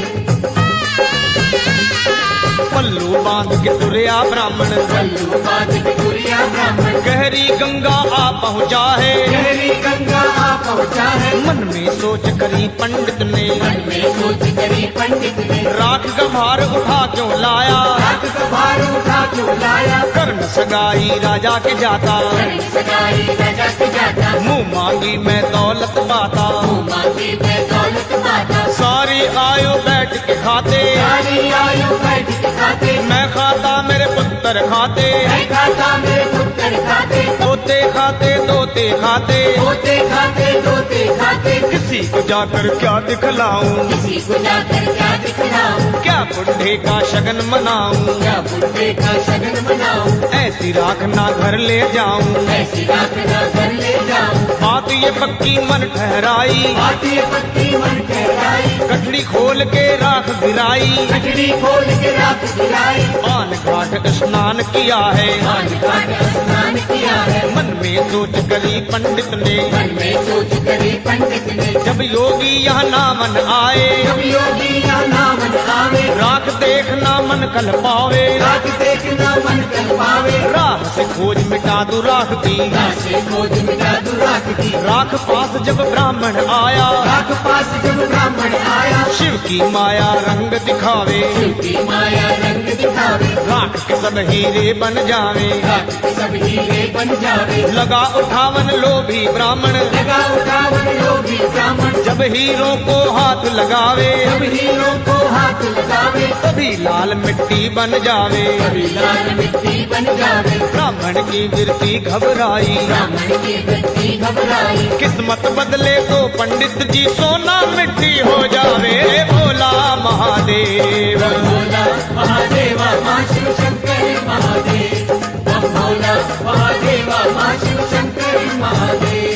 पल्लू बांध के तुरया ब्राह्मण, पल्लू बांध के तुरिया ब्राह्मण, गहरी गंगा आ पहुँचा है, गहरी गंगा आ पहुँचा है, मन में सोच करी पंडित ने, मन में सोच करी पंडित ने, राख का भार उठा क्यों लाया, रात का भार उठा क्यों लाया, कर्ण सगाई राजा के जाता, कर्ण सगाई राजा के जाता, मुँह मांगी मैं दौलत पाता, मांगी मैं दौलत पाता, सारी आयु बैठ के खाते, सारी आयु बैठ के खाते, मैं खाता मेरे पुत्र खाते, मैं खाता मेरे पुत्र खाते, पोते खाते दोते खाते, पोते खाते दोते खाते, किसी को जाकर क्या दिखलाऊं, किसी को जाकर क्या दिखलाऊं, क्या बुढ़े का शगन मनाऊं, क्या बुढ़े का शगन मनाऊं, ऐसी राख ना घर ले जाऊं, ऐसी रात ना घर ले जाऊं, बात ये पक्की मन ठहराई, आती पत्ती मन ठहराई, गठड़ी खोल के राख गिराई, कटड़ी खोल के रात गिराई, पान घाट स्नान किया है, पान घाट स्नान किया है, मन में सोच करी पंडित ने, मन में सोच करी पंडित ने, जब योगी यहाँ नामन आए, जब योगी या नाम आवे, राख देखना मन कल पावे, रात देखना मन कल पावे, राह से खोज मिटा दू राख की, रात से खोज मिटा दू रात की, राख पास जब ब्राह्मण आया, रात पास जब ब्राह्मण आया, शिव की माया रंग दिखावे, शिव की माया रंग दिखावे, राख के सब हीरे बन जावे, रात के सब हीरे बन जावे, लगा उठावन लोभी ब्राह्मण, लगा उठावन लोभी ब्राह्मण, जब हीरों को हाथ लगावे, जब हीरों को हाथ लगावे, तभी लाल मिट्टी बन जावे, कभी लाल मिट्टी बन जावे, ब्राह्मण की वृत्ति घबराई, ब्राह्मण की वृत्ति घबराई, किस्मत बदले तो पंडित जी सोना मिट्टी हो जावे भोला महादेव। बम भोला महादेवा माँ शिव शंकर महादेव, बम भोला महादेवा माँ शिव शंकर महादेव।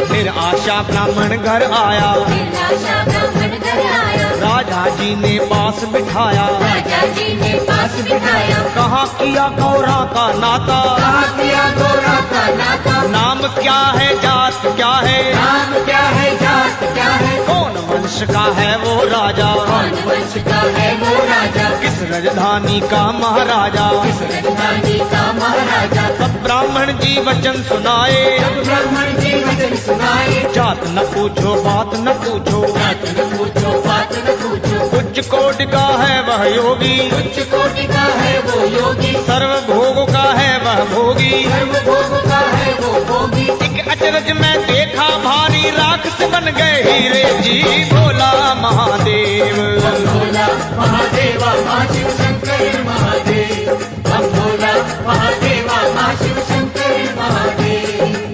फिर आशा ब्राह्मण घर आया, निराशा ब्राह्मण घर आया, राजा जी ने पास बिठाया, राजा जी ने पास बिठाया, कहा किया गौरा का नाता, कहा किया गौरा का नाता, नाम क्या है जात क्या है, नाम क्या है जात क्या है, कौन वंश का है वो राजा, कौन वंश का है वो राजा, किस राजधानी का महाराजा, किस राजधानी का महाराजा। तब ब्राह्मण जी वचन सुनाए, जब ब्राह्मण जी वचन सुनाए, जात न पूछो बात न पूछो, बात न पूछो बात न पूछो, उच्च कोटि का है वह योगी, उच्च कोटि का है वो योगी, सर्व भोग का है वह भोगी, सर्व भोग का है वो भोगी। एक अचरज में देखा भारी राख से बन गए हीरे जी भोला महादेव। बम भोला महादेवा माँ शिव शंकर महादेव, बम भोला महादेवा माँ शिव शंकर महादेव।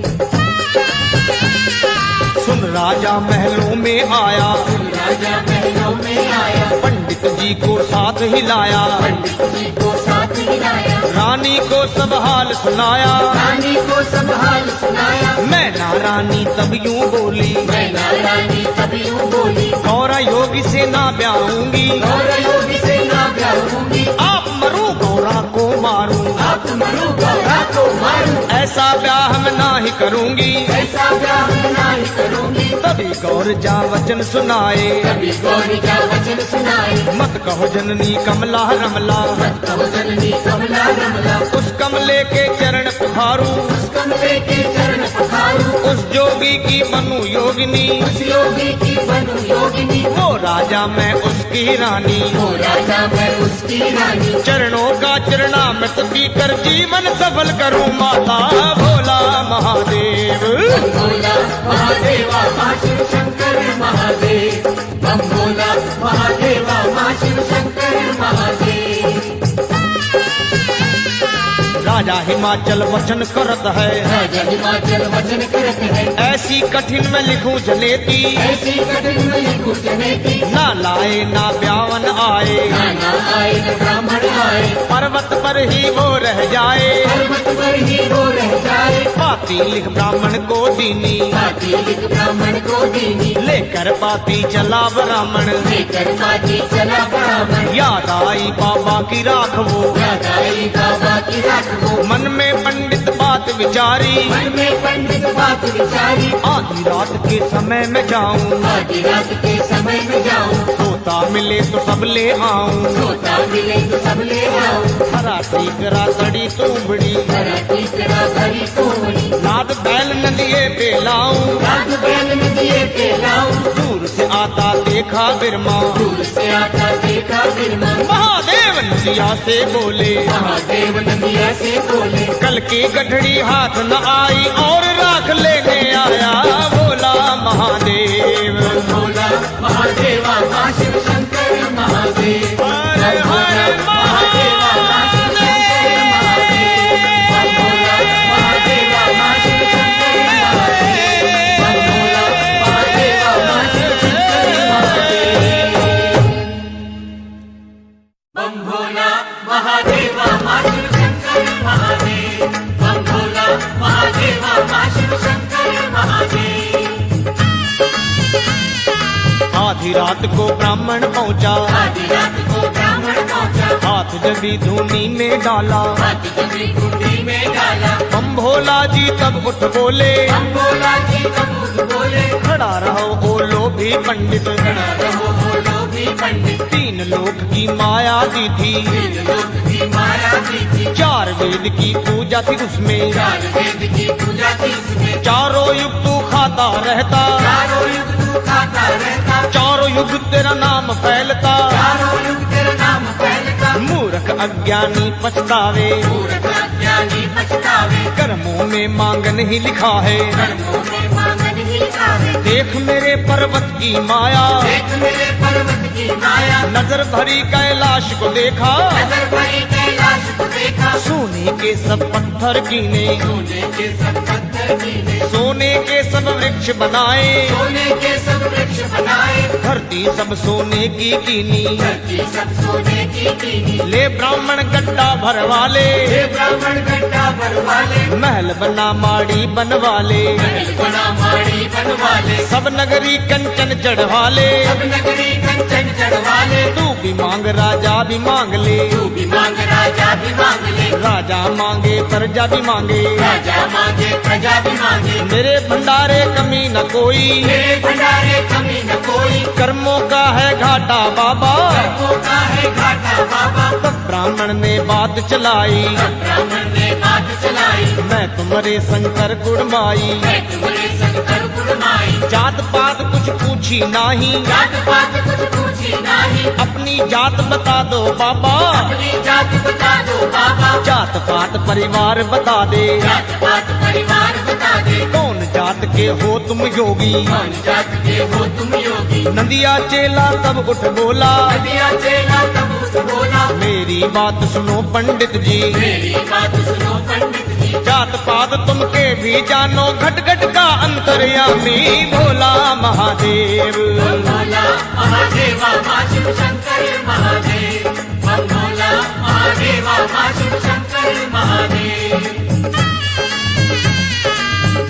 सुन राजा महलों में आया, राजा महलों में आया, पंडित जी को साथ हिलाया, पंडित जी को साथ हिलाया, रानी को सब हाल सुनाया। रानी को सब हाल सुनाया। मैना रानी तब यूं बोली, मैना रानी तब यूं बोली, गौरा योगी से ना ब्याहूंगी, और योगी से ना ब्याहूंगी, आप मरो गौरा को मारूं, आप मरो गौरा को मारूं, ऐसा ब्याह मैं ना ही करूंगी। ऐसा ब्याह ना ही करूंगी। तभी गौर जा वचन सुनाए, कभी गौरी का वचन सुनाए, मत कहो जननी कमला रमला, मत कहो जननी कमला रमला, उस कमले के चरण पुकारूं, उस कमले के चरण पखारूं, उस जोगी की बनूं योगिनी, उस योगी की बनूं योगिनी, वो राजा मैं उसकी रानी, वो राजा मैं उसकी रानी, चरणों का चरणामृत पीकर जीवन सफल करूं माता भोला महादेव। भोला महादेवा माँ शिव शंकर महादेव, बम भोला महादेवा माँ शिव शंकर महादेव। राजा हिमाचल वचन करत है, राजा हिमाचल वचन करत है, ऐसी कठिन में लिखूं जनेती, ऐसी कठिन में लिखूं जनेती, ना लाए ना ब्यावन आए, नाना आए न ब्राह्मण आए, पर्वत पर ही वो रह जाए, पर्वत पर ही वो रह जाए, पाती लिख ब्राह्मण को दीनी, पाती लिख ब्राह्मण को दीनी, लेकर पाती चला ब्राह्मण, लेकर पाती चला ब्राह्मण, याद आई बाबा की राख वो, याद आई बाबा की राख वो, मन में पंडित बात विचारी, मन में पंडित बात विचारी, आधी रात के समय में जाऊं, आधी रात के समय में जाऊं, सोता मिले तो सब ले आऊं, सोता मिले तो सब ले आओ, हरा टीकरा तड़ी तूबड़ी, हरा टीकरा भरी कोड़ी, नाद बैल नदिए पे लाऊं, रात बैल में दिए पे लाऊं, दूर से आता देखा बिरमा, दूर से आता देखा बिरमा, महादेव नदिया से बोले, महादेव नदिया से बोले, कल की गठड़ी हाथ न आई और राख लेने आया भोला महादेव। भोला महादेवा माँ शिव शंकर महादेव, हर हर महादेवा माँ शिव शंकर महादेव, भोला महादेवा माँ शिव शंकर महादेव, भोला महादेवा माँ शिव शंकर महादेव, बम भोला महादेवा माँ शिव शंकर महादेव, बम भोला महादेवा माँ शिव शंकर महादेव। आधी रात को ब्राह्मण पहुंचा, आधी रात को ब्राह्मण पहुंचा, हाथ जबी धूनी में डाला, हाथ जबरी कुंडी में डाला, बम भोला जी तब उठ बोले, हम भोला जी तब उठ बोले, खड़ा रहो ओ लोभी पंडित, खड़ा रहो बोलो भी पंडित, तीन लोक की माया दी थी, तीन लोक की माया दी थी, चार वेद की पूजा थी उसमें, चार वेद की पूजा थी उसमें, चारों युग तू खाता रहता, चारों युग तू खाता रहता, चारों युग तेरा नाम फैलता, चारों युग तेरा नाम फैलता, मूर्ख अज्ञानी पछतावे, मूर्ख अज्ञानी पछतावे, कर्मों में मांगन ही लिखा है, कर्मों में मांगन ही लिखावे, देख मेरे पर्वत की माया, देख मेरे पर्वत की माया, नजर भरी कैलाश को देखा, नजर भरी कैलाश को देखा, सोने के सब पत्थर कीने, सोने के सब पत्थर कीने, सोने के सब वृक्ष बनाए, सोने के सब वृक्ष बनाए, धरती सब सोने की कीनी, धरती सब सोने की कीनी, ले ब्राह्मण गड्ढा भरवाले, हे ब्राह्मण गड्ढा भरवाले, महल बना माड़ी बनवाले, महल बना माड़ी बनवाले, सब नगरी कंचन चढ़वाले, सब नगरी कंचन चढ़वाले, तू भी मांग राजा भी मांग ले, तू भी मांग राजा भी मांग ले, राजा मांगे प्रजा भी मांगे, राजा मांगे प्रजा भी मांगे, मेरे भंडारे कमी न कोई, मेरे भंडारे कमी न कोई, कर्मों का है घाटा बाबा, कर्मों का है घाटा बाबा, तब ब्राह्मण ने बात चलाई, तब ब्राह्मण ने बात चलाई, मैं तुम्हारे शंकर गुड़माई, मैं तुम्हारे शंकर गुड़माई, जात पात कुछ पूछी नाही, जात पात कुछ पूछी नाही, अपनी जात बता दो बाबा, अपनी जात बता दो बाबा, जात पात परिवार बता दे, जात पात परिवार बता दे, कौन जात के हो तुम योगी, कौन जात के हो तुम योगी, नदिया चेला तब उठ बोला, नदिया चेला तब उठ उठ बोला, मेरी बात सुनो पंडित जी, मेरी बात सुनो पंडित जी। जात पात तुमके भी जानो, घट घट का अंतर्यामी भोला महादेव। बम भोला महादेवा माँ शिव शंकर महादेव, बम भोला महादेवा माँ शिव शंकर महादेव।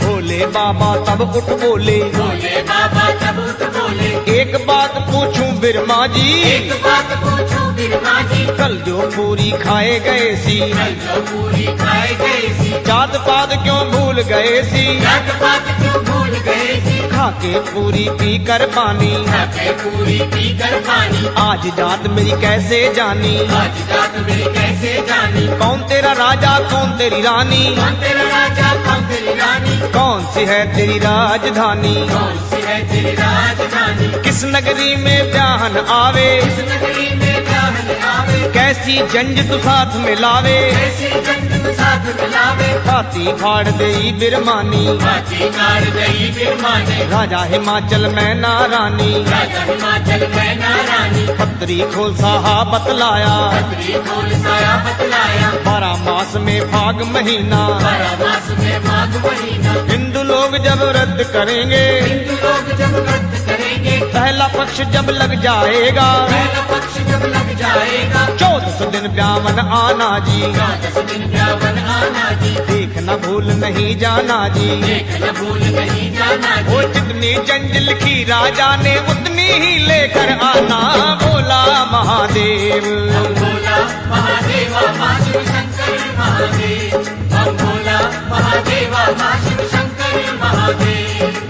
भोले बाबा तब उठ बोले, भोले बाबा तब उठ बोले, एक बात पूछूं बिरमा जी, एक बात पूछो बिरमा जी, कल जो पूरी खाए गए सी, कल जो पूरी खाए गए सी, जात पात क्यों भूल गए सी, जात पात क्यों भूल गए सी, खाके पूरी पी कर पानी, खाके पूरी पी कर पानी, आज जात मेरी कैसे जानी, आज जात मेरी कैसे जानी, कौन तेरा राजा कौन तेरी रानी, कौन तेरा राजा कौन तेरी रानी, कौन सी है तेरी राजधानी, कौन सी है तेरी राजधानी, किस नगरी में ब्याहन आवे, किस नगरी में ब्याहन आवे, कैसी जंज तू साथ में लावे, कैसे जंग साथ मिलावे, हाथी फाड़ देई बिरमानी, हाथी काट गई बिरमाने, राजा हिमाचल में ना रानी, राजा हिमाचल में ना रानी, पत्री खोल साहा बतलाया, पत्री खोल साया बतलाया, 12 मास में फाग महीना, 12 मास में माघ महीना, हिंदू लोग जब व्रत करेंगे, हिंदू लोग जब व्रत करेंगे, पहला पक्ष जब लग जाएगा, पहला पक्ष जब लग जाएगा, 14 दिन ब्यावन आना जी, 14 दिन ब्यावन आना जी, देखना भूल नहीं जाना जी, देखना भूल नहीं जाना जी, वो जितनी जंज लिखी राजा ने उतनी ही लेकर आना, बोला महादेव। बम भोला महादेवा माँ शिव शंकर महादेव, बम भोला महादेवा माँ शिव शंकर महादेव।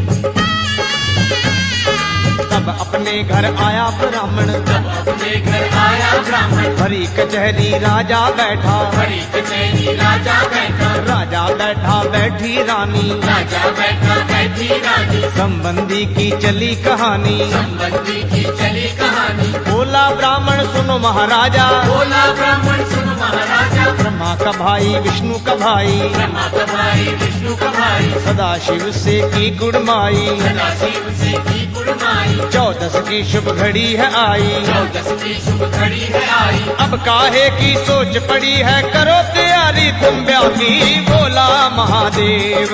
तब अपने घर आया ब्राह्मण, तब अपने घर आया ब्राह्मण, भरी कचहरी राजा बैठा, बड़ी कचहरी राजा बैठा, राजा बैठा बैठी रानी, राजा बैठा बैठी रानी, संबंधी की चली कहानी, संबंधी की चली कहानी, बोला ब्राह्मण सुनो महाराजा, बोला ब्राह्मण सुनो महाराजा, ब्रह्मा का भाई विष्णु का भाई, ब्रह्मा का भाई विष्णु का भाई, सदाशिव से की गुड़माई, सदाशिव से की गुड़माई, 14 की शुभ घड़ी है आई, 14 की शुभ घड़ी है आई, अब काहे की सोच पड़ी है, करो तैयारी तुम ब्याह की, बोला महादेव।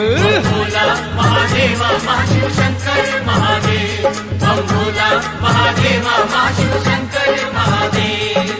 भोला महादेवा माँ शिव शंकर महादेव, बम भोला महादेवा माँ शिव शंकर महादेव।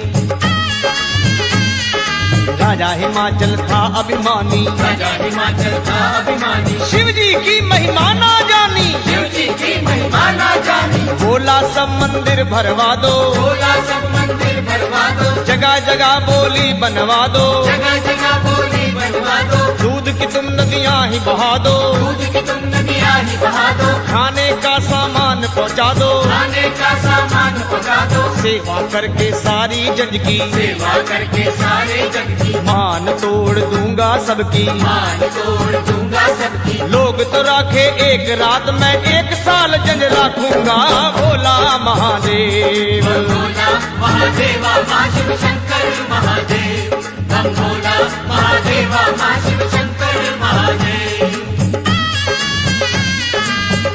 राजा हिमाचल था अभिमानी, राजा हिमाचल का अभिमानी, शिव जी की महिमा ना जानी, शिव जी की महिमा ना जानी, बोला सब मंदिर भरवा दो, बोला सब मंदिर भरवा दो, जगह जगह बोली बनवा दो, जगह जगह बोली बनवा दो, दूध की तुम नदियां ही बहा दो, दूध की तुम नदियाँ ही बहा दो, खाने का सामान पहुंचा दो, खाने का सामान पका दो, सेवा करके सारी जज की, सेवा करके सारे जग की, मान तोड़ दूंगा सबकी, मान तोड़ दूंगा सबकी, लोग तो राखे एक रात में 1 साल जज रखूंगा, बोला महादेव। भोला महादेवा माँ शिव शंकर महादेव, बम भोला महादेवा माँ शिव शंकर महादेव।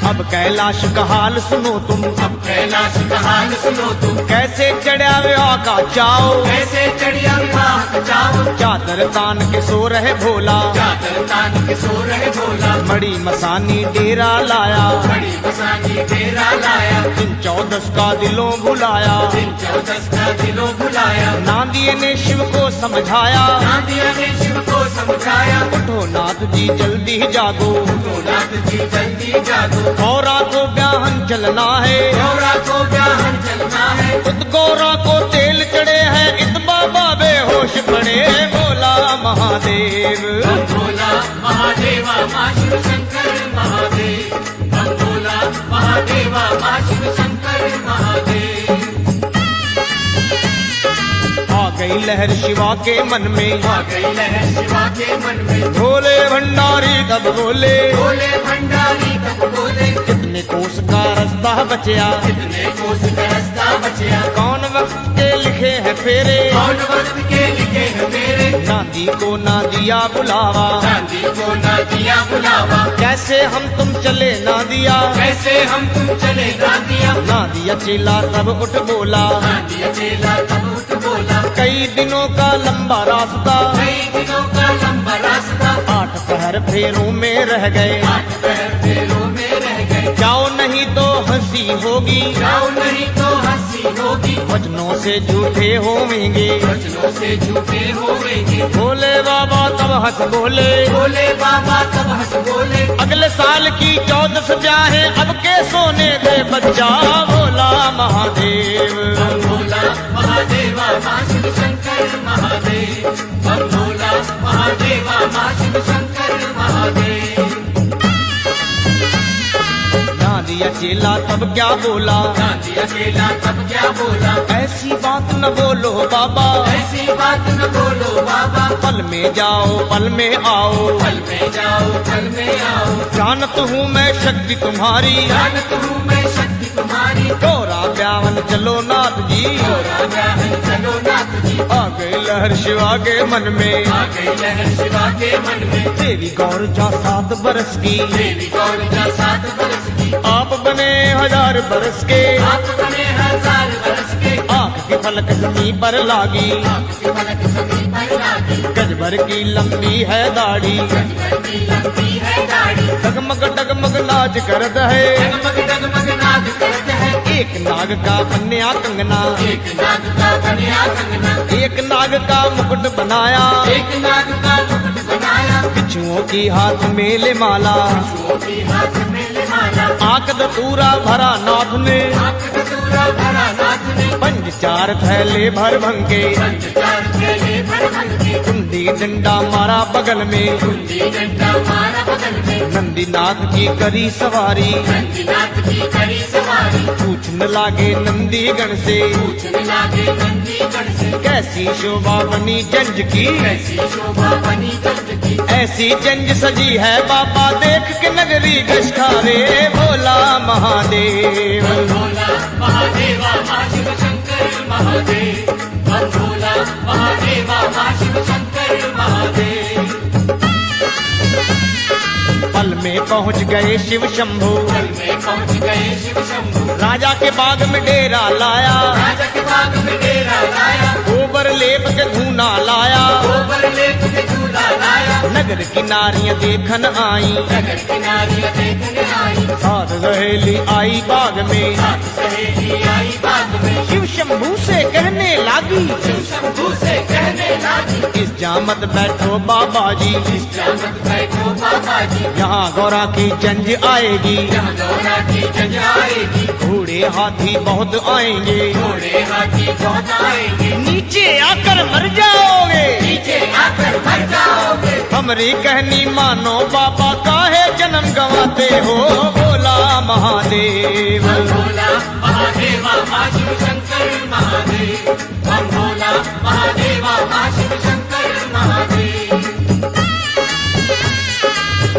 अब कैलाश का हाल सुनो तुम, अब कैलाश का हाल सुनो तुम, कैसे चढ़ा विवाह का चाओ, कैसे चढ़िया विवाह बचाओ, चादर तान के सो रहे भोला, चादर तान के सो रहे भोला, बड़ी मसानी डेरा लाया, बड़ी बसानी डेरा लाया, दिन 14 का दिलों भुलाया, दिन 14 का दिलों भुलाया, नादिये ने शिव को समझाया, नादिया ने शिव को समझाया, उठो नाथ जी जल्दी जागो, तो नाथ जी जल्दी जागो, गौरा को ब्याहन चलना है, गौरा को ब्याहन चलना है, खुद गौरा को तेल चढ़े हैं, इत बाबा बेहोश पड़े, बोला महादेव। बम भोला महादेवा माँ शिव शंकर महादेव, बम भोला महादेवा माँ शिव शंकर महादेव। आ गई लहर शिवा के मन में, आ गई लहर शिवा के मन में, भोले भंडारी तब बोले, भोले भंडारी तब बोले, कितने कोस का रास्ता बचया, कितने कोस का रास्ता बचया, कौन वक्त के लिखे हैं फेरे, कौन वक्त के लिखे हैं मेरे, नांदी को ना दिया बुलावा, चांदी को ना दिया बुलावा, कैसे हम तुम चले ना दिया, कैसे हम तुम चले ना दिया, ना दिया चेला तब उठ बोला, ना दिया चेला तब उठ बोला, कई दिनों का लंबा रास्ता, कई दिनों का लंबा रास्ता, 8 पहर फेरों में रह गए। 8 पैर फेरों में रह गए। जाओ नहीं तो हंसी होगी, जाओ नहीं तो हंसी होगी, वचनों से झूठे होवेंगे। वचनों से झूठे होवेंगे। भोले बाबा तब हंस बोले, भोले बाबा तब हंस बोले, अगले साल की 14 ब्याहें अब के सोने दे बच्चा। भोला महादेव बम भोला महादेवा माँ शिव शंकर महादेव, बम भोला महादेवा माँ शिव शंकर महादेव। ना दिया चेला तब क्या बोला, गांधी अकेला तब क्या बोला, ऐसी बात न बोलो बाबा, ऐसी बात न बोलो बाबा, पल में जाओ पल में आओ। पल में जाओ पल में आओ, जानत हूँ मैं शक्ति तुम्हारी, जानत हूँ मैं शक्ति तुम्हारी। गौरा ब्यावन चलो नाथ जी। गौरा ब्याहन चलो नाथ जी, आ गई लहर शिवा के मन में, आ गई लहर शिवा के मन में। देवी गौर जा 7 बरस की, देवी गौर जा 7 बरस की, आप बने 1000 बरस के। आप बने 1000 बरस के, आंख की फलक जमीन पर लागी, आपके पलक सभी पर लागी। गज भर की लंबी है दाढ़ी, गजबर की लंबी है दाढ़ी, डगमग डगमग नाच करत है। डगमग डगमग नाद करत है। एक नाग का बन्या कंगना, एक नाग का बनिया कंगना, एक नाग का मुकुट बनाया, एक नाग का मुकुट बनाया, बिच्छुओं की हाथ में ले माला। पशुओं की हाथ में ले माला। आंख दतूरा भरा नाथ ने, आंख कसूरा भरा नाथ ने, 5 थैले भर भंगे। 5 थैले भर भर के, कुंडी डंडा मारा बगल में, कुंडी डंडा मारा बगल में। नंदीनाथ की करी सवारी, नंदीनाथ की करी सवारी, पूछने लागे नंदीगण से, पूछने लागे नंदीगण से, कैसी शोभा बनी जंज की। कैसी शोभा बनी गंज की। ऐसी जंज सजी है बाबा देख के नगरी गशखारे। भोला महादेव बम भोला महादेवा माँ शिव शंकर महादेव, बम भोला महादेवा माँ शिव शंकर महादेव। पल में पहुंच गए शिव शंभु, पल में पहुँच गए शिव शंभु, राजा के बाग में डेरा लाया। राजा के बाग में डेरा लाया, गोबर लेप के धूना लाया, गोबर लेप के झूला लाया। नगर की नारियां देखन आई, नगर किनारियाँ देखने आई, साथ सहेली आई बाग में। साथ सहेली आई बाग में। शिव शंभू से कहने लागी, शिव शंभू से कहने लागी, इस जामत बैठो बाबा जी, जामत बैठो बाबा जी, यहाँ गौरा की जंज आएगी। यहाँ गौरा की जंज आएगी। घोड़े हाथी बहुत आएंगे, घोड़े हाथी बहुत आएंगे, नीचे आकर मर जाओगे। नीचे आकर मर जाओगे। हमरी कहनी मानो बाबा, काहे जन्म गंवाते हो। भोला महादेव बम भोला महादेवा माँ शिव शंकर महादेव, बम भोला महादेवा माँ शिव शंकर महादेव।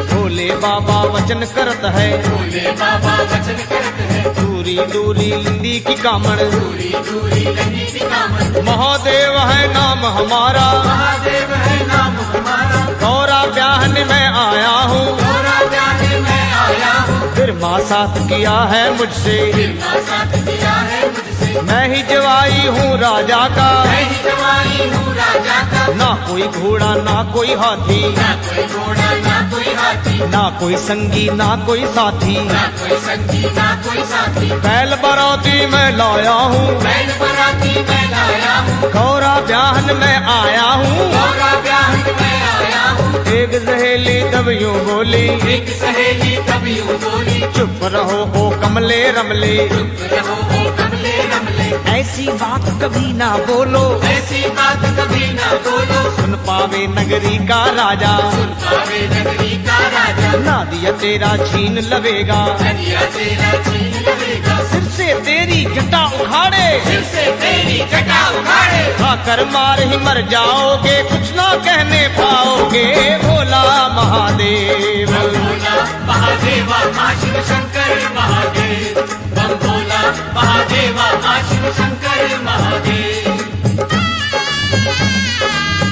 भोले बाबा वचन करत है, भोले बाबा वचन करत है, दूरी दूरी लिंदी की कामड़। दूरी दूरी लगी की कामन। महादेव है नाम हमारा, महादेव है नाम हमारा, गौरा ब्याहन में आया हूँ। गौरा ब्याहने मैं आया हूँ। फिर माँ साथ किया है मुझसे, फिर ना साथ दिया है मुझसे, मैं ही जवाई हूँ राजा का। मैं ही जवाई हूँ राजा का। ना कोई घोड़ा ना कोई हाथी, ना कोई घोड़ा ना कोई हाथी, ना कोई संगी ना कोई साथी। ना कोई संगी ना कोई साथी, बैल बरौती मैं लाया हूँ, बैल बराती मैं लाया हूँ। गौरा ब्याहन में आया हूँ। गौरा ब्याहन मैं आया हूँ। एक सहेली तब यूं बोली, एक सहेली तब यूं बोली, चुप रहो ओ कमले रमले, चुप रहो ओ कमले रमले, ऐसी बात कभी ना बोलो, ऐसी बात कभी ना बोलो। सुन पावे नगरी का राजा, सुन पावे नगरी का राजा, ना दिया तेरा छीन लवेगा। नदिया तेरा छीन लवेगा। सिर से तेरी जटा उखाड़े, सिर से तेरी जटा उखाड़े, खाकर मार ही मर जाओगे, कुछ ना कहने पाओगे। भोला महादेव बम भोला महादेवा माँ शिव शंकर महादेव, बम भोला महादेवा माँ शिव शंकर महादेव।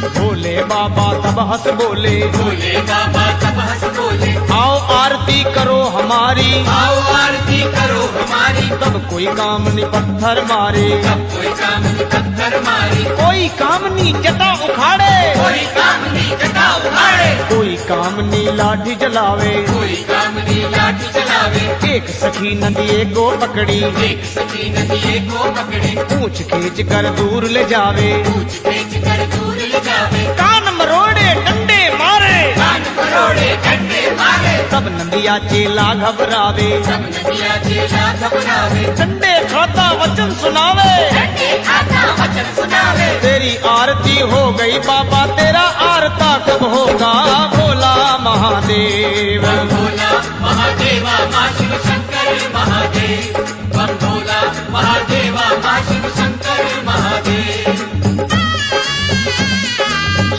भोले बाबा तब हंस बोले, भोले बाबा तब हंस बोले, आओ आरती करो हमारी, आओ आरती करो हमारी। तब कोई कामनी पत्थर मारे, तब कोई कामनी पत्थर मारी, कोई कामनी जटा उखाड़े, कोई कामनी जटा उखाड़े, कोई कामनी लाठी जलावे, कोई कामनी लाठी चलावे। एक सखी नदिए को पकड़ी, एक सखी नदिए को पकड़े, पूछ खींच कर दूर ले जावे, पूछ खींच कर दूर ले जावे। कान मरोड़े डंडे मारे, कान मरोड़े डंडे मारे, तब नदिया चेला घबरावे, सब नदिया चेला घबरावे। डंडे खाता वचन सुनावे, डंडे खाता वचन सुनावे, तेरी आरती हो गई बाबा, तेरा आरता कब होगा भोला महादेव। बम भोला महादेवा माँ शिव शंकर महादेव, बम भोला महादेवा माँ शिव शंकर महादेव।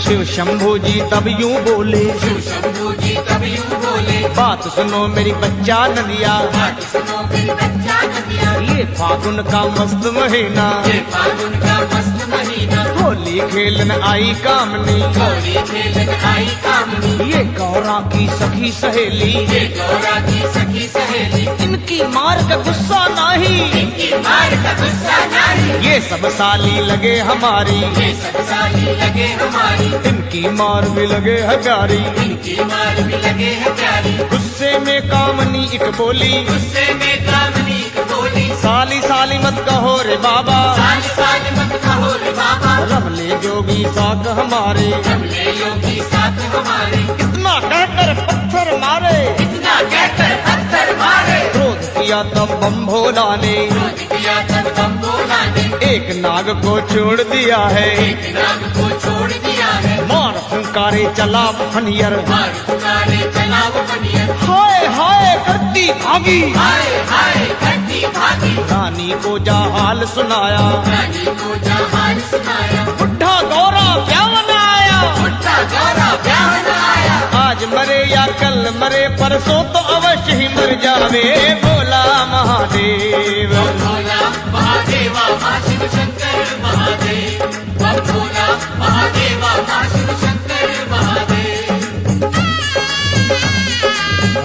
शिव शंभू जी तब यूं बोले, शिव शंभू जी तब यूं बोले, बात सुनो मेरी बच्चा नदिया, बात सुनो मेरी बच्चा नदिया, ये फागुन का मस्त महीना, ये फागुन का मस्त महीना, होली खेलन आई कामनी, होली खेलन आई कामनी, ये गौरा की सखी सहेली, ये गौरा की सखी सहेली, इनकी मार का गुस्सा नहीं, इनकी मार का गुस्सा नहीं, ये सब साली लगे हमारी, ये सब साली लगे हमारी, इनकी मार भी लगे हजारी। इनकी मार भी लगे है प्यारी। गुस्से में कामनी एक बोली, गुस्से में कामनी को बोली, साली साली मत कहो रे बाबा, साली साली मत कहो रे बाबा, रमले जोगी साक हमारे, हमले योगी साथ हमारे, इतना कहकर पत्थर मारे, इतना कहकर पत्थर मारे, क्रोध किया तब बम भोला ने, क्रोध किया तब बम भोला ने, एक नाग को छोड़ दिया है, एक नाग को छोड़ दिया है, मार फुंकारे चला फनियर, मार पुकारे चला वो बनिया, हाय हाय करती भागी, हाय हाय करती भागी, रानी को जा हाल सुनाया, रानी को जहान सुनाया, बुढ़ा गौरा ब्यावन आया, बुढ़ा गौरा ब्याह आया, आज मरे या कल मरे परसों तो अवश्य ही मर जावे भोला महादेव। बम भोला महादेवा माँ शिव शंकर महादेव, बम भोला महादेवा माँ शिव शंकर महादेव।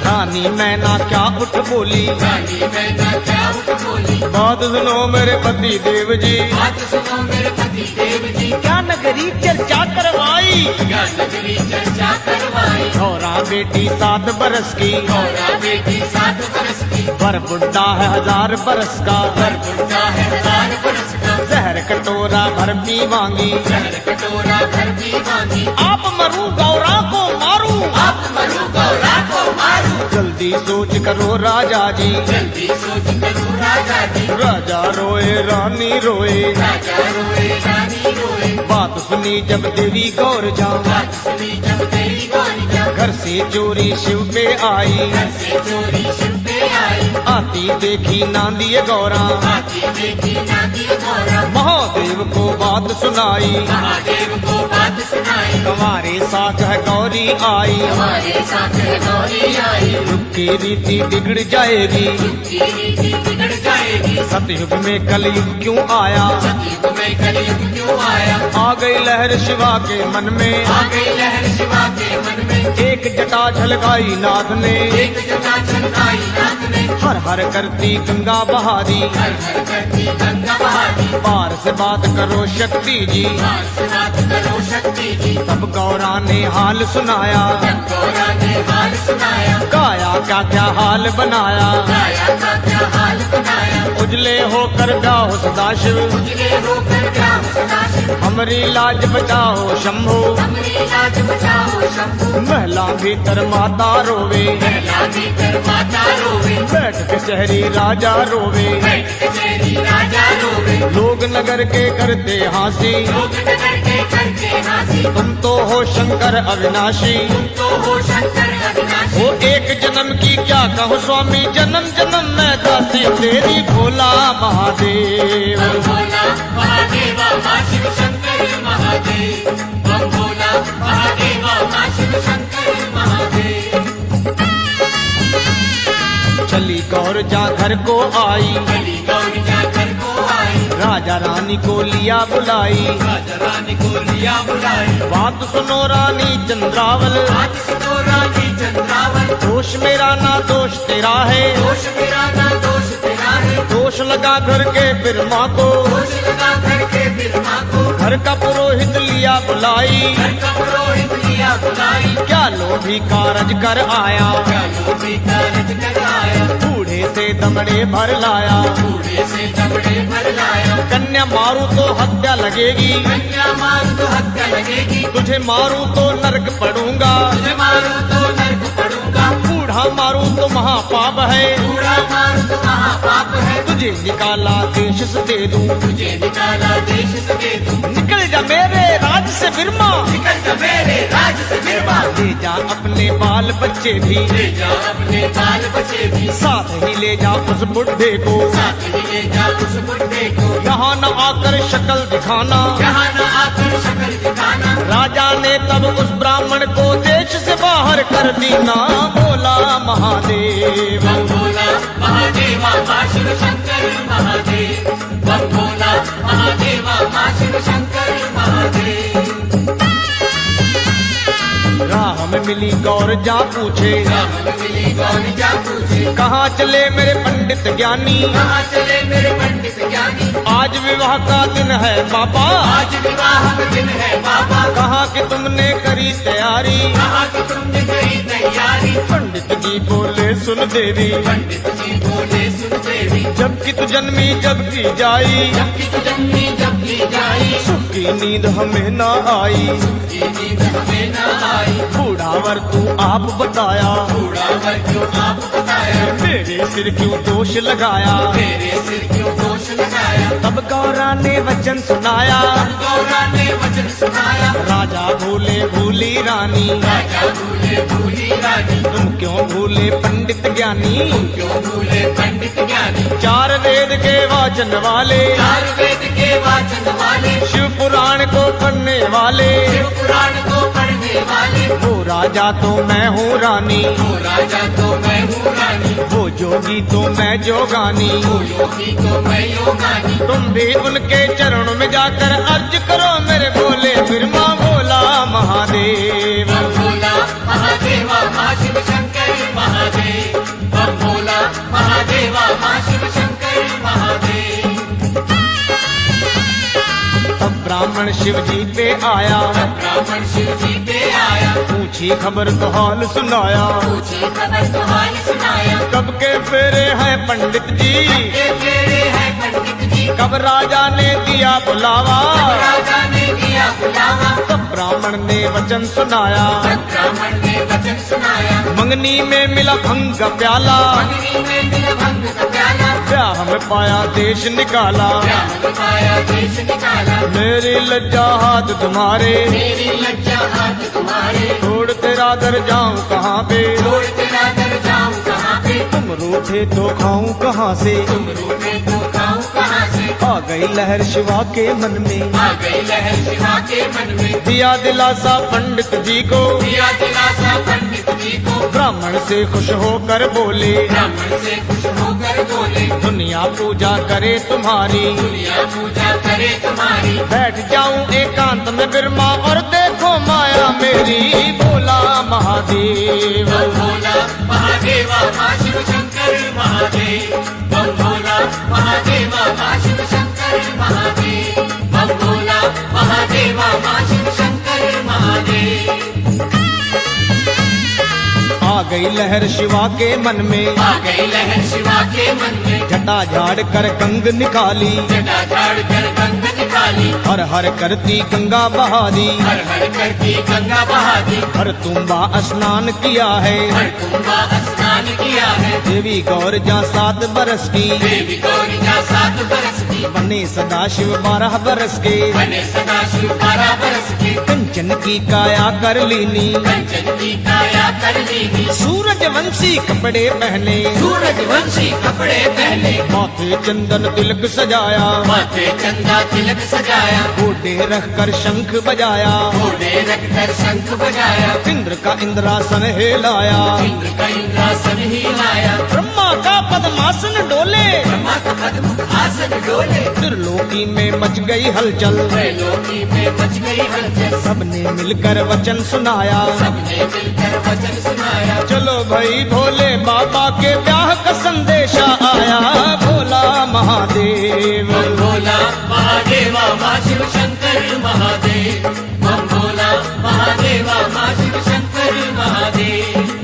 रानी मैना क्या उठ बोली, रानी मैना क्या उठ बोली, बात सुनो मेरे पति देव जी, बात सुनो मेरे पति देव जी, क्या नगरी चर्चा करवाई, क्या नगरी चर्चा करवाई, गौरा बेटी 7 बरस की, गौरा बेटी 7 बरस की, पर बुढ़ा है 1000 बरस का, पर बुढ़ा है 1000 बरस का, जहर कटोरा भर पी मांगी, जहर कटोरा भर भी मांगी, आप मरू गौरा को मारू, आप मरु गौरा को मारू, जल्दी सोच करो राजा जी, जल्दी सोच करो राजा जी, राजा रोए रानी रोए, राजा रोए रानी रोए, बात सुनी जब देवी गौर जा, बात सुनी जब तेरी गौरिया, घर से चोरी शिव पे आई, घर से चोरी शिव पे आई, आती देखी नांदी गौरा, आती देखी नादी गौरा, महादेव को बात सुनाई, महादेव को बात सुनाई, हमारे साथ है गौरी आई, हमारे साथ गौरी आई, युग की रीति बिगड़ जाएगी, की रीति बिगड़ जाएगी, सतयुग में कलयुग क्यों आया, सतयुग में कलयुग क्यों आया, आ गई लहर शिवा के मन में, आ गई लहर शिवा के मन में, एक जटा झलकाई नाथ ने, एक जटा छलकाई नाथ ने, हर हर करती गंगा बहारी, हर हर करती गंगा बहारी, पार से बात करो शक्ति जी, पार से बात करो शक्ति जी, तब गौरा ने हाल सुनाया, जब गौरा ने हाल सुनाया, गाया क्या क्या हाल बनाया, गाया का क्या हाल बनाया, उजले होकर गाओ सदाशिव, उजले होकर ग्राम सदाशिव, हमारी लाज बचाओ शंभु, हमरी लाज बचाओ शंभु, महला भीतर माता रोवे, पहला भीतर माता रोवे, बैठ कचहरी राजा रोवे, बैठ कचहरी राजा रोवे, लोग नगर के करते हंसी, लोग नगर के करते हंसी, तुम तो हो शंकर अविनाशी, तुम तो हो शंकर अविनाशी, वो एक जन्म की क्या कहूँ स्वामी, जन्म जन्म में दासी तेरी भोला महादेव। बम भोला महादेवा माँ शिव शंकर महादेव, बम भोला महादेवा माँ शिव शंकर महादेव। चली गौर जा घर को आई, चली गौरी जा घर को आई, राजा रानी को लिया बुलाई, राजा रानी को लिया बुलाई, बात सुनो रानी चंद्रावल, बात सुनो रानी चंद्रावल, दोष मेरा ना दोष तेरा है, दोष मेरा ना दोष तेरा है, दोष लगा घर के बिरमा को, दोष लगा घर के बिरमा को, घर का पुरोहित लिया बुलाई, घर का पुरोहित लिया बुलाई, क्या लोभी कारज कर आया, क्या लोभी कारज कर आया, बूढ़े से दमड़े भर लाया, बूढ़े से दबड़े भर लाया, कन्या मारू तो हत्या लगेगी, कन्या मारू तो हत्या लगेगी, तुझे मारू तो नरक पड़ूंगा, तुझे मारू तो नरक पड़ूंगा, बूढ़ा मारू तो महापाप है, बूढ़ा मारू तो महापाप है, तुझे निकाला देश से दे दूं, तुझे निकाला देश से दे दूं, निकल जा मेरे राज से बिरमा, निकल जा मेरे राज से बिरमा, ले जा अपने बाल बच्चे भी, ले जा अपने बाल बच्चे भी, साथ ही ले जा उस बुढ़े को, साथ ही ले जा उस बुढ़े को, यहाँ न आकर शक्ल दिखाना, यहाँ न आकर शक्ल दिखाना, राजा ने तब उस ब्राह्मण को देश से बाहर कर दीना, बोला महादेव, बम भोला महादेवा माँ शिव शंकर महादेव, बम भोला महादेवा माँ शिव शंकर महादेव, राह में मिली गौर जा पूछे, राम मिली गौरी जा पूछे, कहाँ चले मेरे पंडित ज्ञानी, कहाँ चले मेरे पंडित ज्ञानी, आज विवाह का दिन है बाबा, आज विवाह का दिन है बाबा, कहाँ कि तुमने करी तैयारी, कहाँ की तुमने करी तैयारी, पंडित जी बोले सुन देवी, पंडित जी बोले सुन देवी, जबकि तू जन्मी जबकि जाई, जबकि तू जन्मी जबकि जाई, सुख की नींद हमें न आई, की नींद हमें न आई, बूढ़ावर तू आप बताया, बूढ़ा वर क्यों आप बताया, मेरे सिर क्यों दोष लगाया, मेरे सिर क्यों दोष लगाया, तब गौरा ने वचन सुनाया, गौरा ने वचन सुनाया, राजा भूले भूली रानी, राजा भूले भूली रानी, तुम क्यों भूले पंडित ज्ञानी, क्यों भूले पंडित ज्ञानी, चार वेद के वाचन वाले, चार वेद के वाचन वाले, शिव पुराण को पढ़ने वाले, शिव पुराण को पढ़ने वाले, वो राजा तो मैं हूँ रानी, वो राजा तो मैं हूँ रानी, वो जोगी तो मैं जोगानी, वो योगी तो मैं योगानी, तुम भी उनके चरणों में जाकर अर्ज करो मेरे बोले बिरमा, बोला महादेव, बम भोला महादेवा माँ शिव शंकर महादेव, बम भोला महादेवा माँ शिव शंकर महादेव, तब ब्राह्मण शिव जी पे आया, ब्राह्मण शिव जी पे आया, पूछी खबर तो हाल सुनाया, पूछी खबर तो हाल सुनाया, कब के फेरे हैं पंडित जी, ये तेरे है पंडित जी, कब राजा ने दिया बुलावा, राजा ने दिया बुलावा, तब ब्राह्मण ने वचन सुनाया, ब्राह्मण ने वचन सुनाया, मंगनी में मिला भंग का प्याला, मंगनी में मिला भंग का प्याला, ब्याह में पाया देश निकाला, ब्याह में पाया देश निकाला, मेरी लज्जा हाथ तुम्हारे, मेरी लज्जा हाथ तुम्हारे, छोड़ तेरा दर जाऊं कहाँ पे, छोड़ तेरा दर जाऊं कहाँ पे, तुम रूठे तो खाऊं कहाँ से, तुम रूठे तो खाऊं कहाँ से, आ गई लहर शिवा के मन में, आ गई लहर शिवा के मन में, दिया दिलासा पंडित जी को, दिया दिलासा पंडित जी को, ब्राह्मण से खुश होकर बोले, ब्राह्मण से खुश होकर बोले, दुनिया पूजा करे तुम्हारी, दुनिया पूजा करे तुम्हारी, बैठ जाऊं एकांत में बिरमा और देखो माया मेरी, बोला महादेव, बम भोला महादेवा माँ शिव शंकर महादेव, बम भोला महादेवा माँ शिव शंकर महादेव, बम भोला महादेवा माँ शिव शंकर महादेव, आ गई लहर शिवा के मन में, आ गई लहर शिवा के मन में, जटा झाड़ कर गंग निकाली, जटा झाड़ कर गंग निकाली, हर हर करती गंगा बहादी, हर हर करती गंगा बहादी, हर तुम्बा स्नान किया है, हर कुंभा स्नान किया है, देवी गौर जा 7 बरस की, देवी गौरी जा 7 बरस की, बने सदा शिव 12 बरस के, बने सदा शिव 12 बरस के, कंचन की काया कर लीनी, कंचन की काया कर लीनी, सूरजवंशी कपड़े पहने, सूरजवंशी कपड़े पहने, माथे चंदन तिलक सजाया, माथे चंदा तिलक सजाया, घोड़े रख कर शंख बजाया, घोड़े रखकर शंख बजाया, इंद्र का इंद्रासन हिलाया, इंद्र का इंद्रासन सिंहासन ही लाया ब्रह्मा का पद्मासन डोले, ब्रह्मा का पद्म आसन डोले त्रिलोकी में मच गई हलचल, त्रैलोकी में मच गई हलचल सबने मिलकर वचन सुनाया। सबने मिलकर वचन सुनाया चलो भाई भोले बाबा के ब्याह का संदेशा आया, भोला महादेव। बम भोला महादेवा माँ शिव शंकर महादेव बम भोला महादेवा माँ शिव शंकर महादेव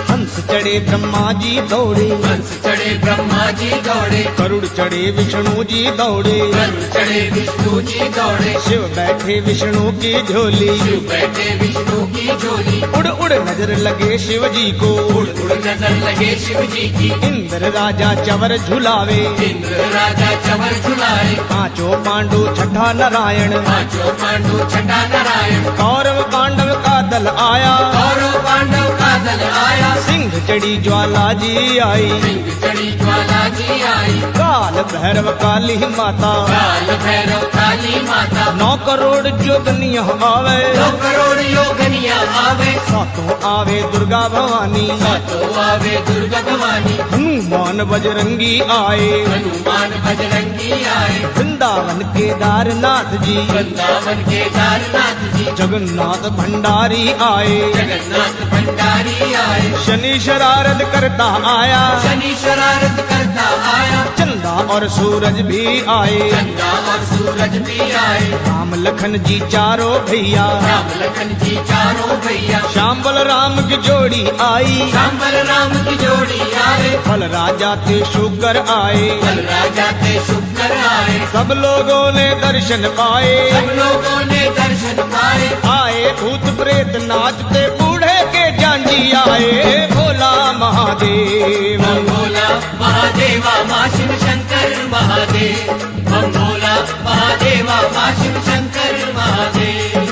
हंस चढ़े ब्रह्मा जी दौड़े, हंस चढ़े ब्रह्मा जी दौड़े गरुड़ चढ़े विष्णु जी दौड़े, गरुड़ चढ़े विष्णु जी दौड़े शिव बैठे विष्णु की झोली, शिव बैठे विष्णु की झोली उड़ उड़ नजर लगे शिव जी को, उड़ उड़ नजर लगे शिव जी की इंद्र राजा चवर झुलावे, इंद्र राजा चवर झुलाए पांचों पांडु छठा नारायण, पांचों पांडु छठा नारायण कौरव पांडव का दल आया, कौरव पांडव का दल आया सिंह चढ़ी ज्वाला जी आई, सिंह चढ़ी ज्वाला जी आई काल भैरव काली माता, काल भैरव काली माता 9 करोड़ जोगनिया आवे, 9 करोड़ योगनिया आवे सातों आवे दुर्गा भवानी, सातों आवे दुर्गा भवानी हनुमान बजरंगी आए, हनुमान बजरंगी आए वृंदावन केदारनाथ जी, वृंदावन केदारनाथ जी जगन्नाथ भंडारी आए, जगन्नाथ भंडारी आए शनि शरारत करता आया, शनि शरारत करता आया चंदा और सूरज भी आए, चंदा और सूरज भी आए राम लखन जी चारों भैया, राम लखन जी चारों भैया श्याम बलराम की जोड़ी आई, श्याम बलराम की जोड़ी आए फल राजा ते शुकर आए, बल राजा थे शुक्र आए सब लोगों ने दर्शन पाए, सब लोगों ने दर्शन पाए आए भूत प्रेत नाचते बूढ़े के जांजी आए, भोला महादेव। बम भोला महादेवा माँ शिव शंकर महादेव बम भोला महादेवा माँ शिव शंकर महादेव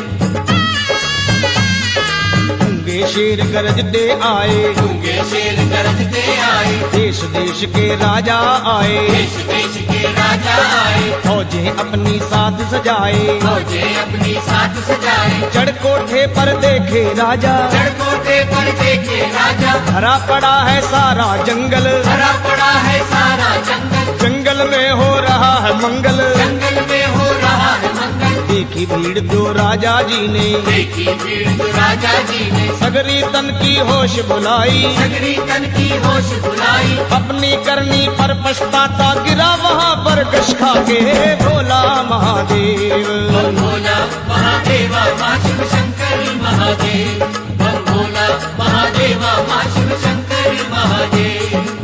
गूंगे शेर गरजते आए, गूंगे शेर गरजते आए देश देश के राजा आए, देश देश के राजा आए फौजें अपनी साथ सजाए, फौजे अपनी साथ सजाए चढ़ कोठे पर देखे राजा, चढ़कोटे पर देखे राजा भरा पड़ा है सारा जंगल, भरा पड़ा है सारा जंगल जंगल में हो रहा है मंगल, जंगल में हो रहा है मंगल देखी भीड़ जो राजा जी ने, देखी भीड़ जो राजा जी ने सगरी तन की होश बुलाई, सगरी तन की होश बुलाई अपनी करनी पर पछताता गिरा वहाँ पर गश खा के, भोला महादेव। बम भोला महादेवा माँ शिव शंकर महादेव बम भोला महादेवा माँ शिव शंकर महादेव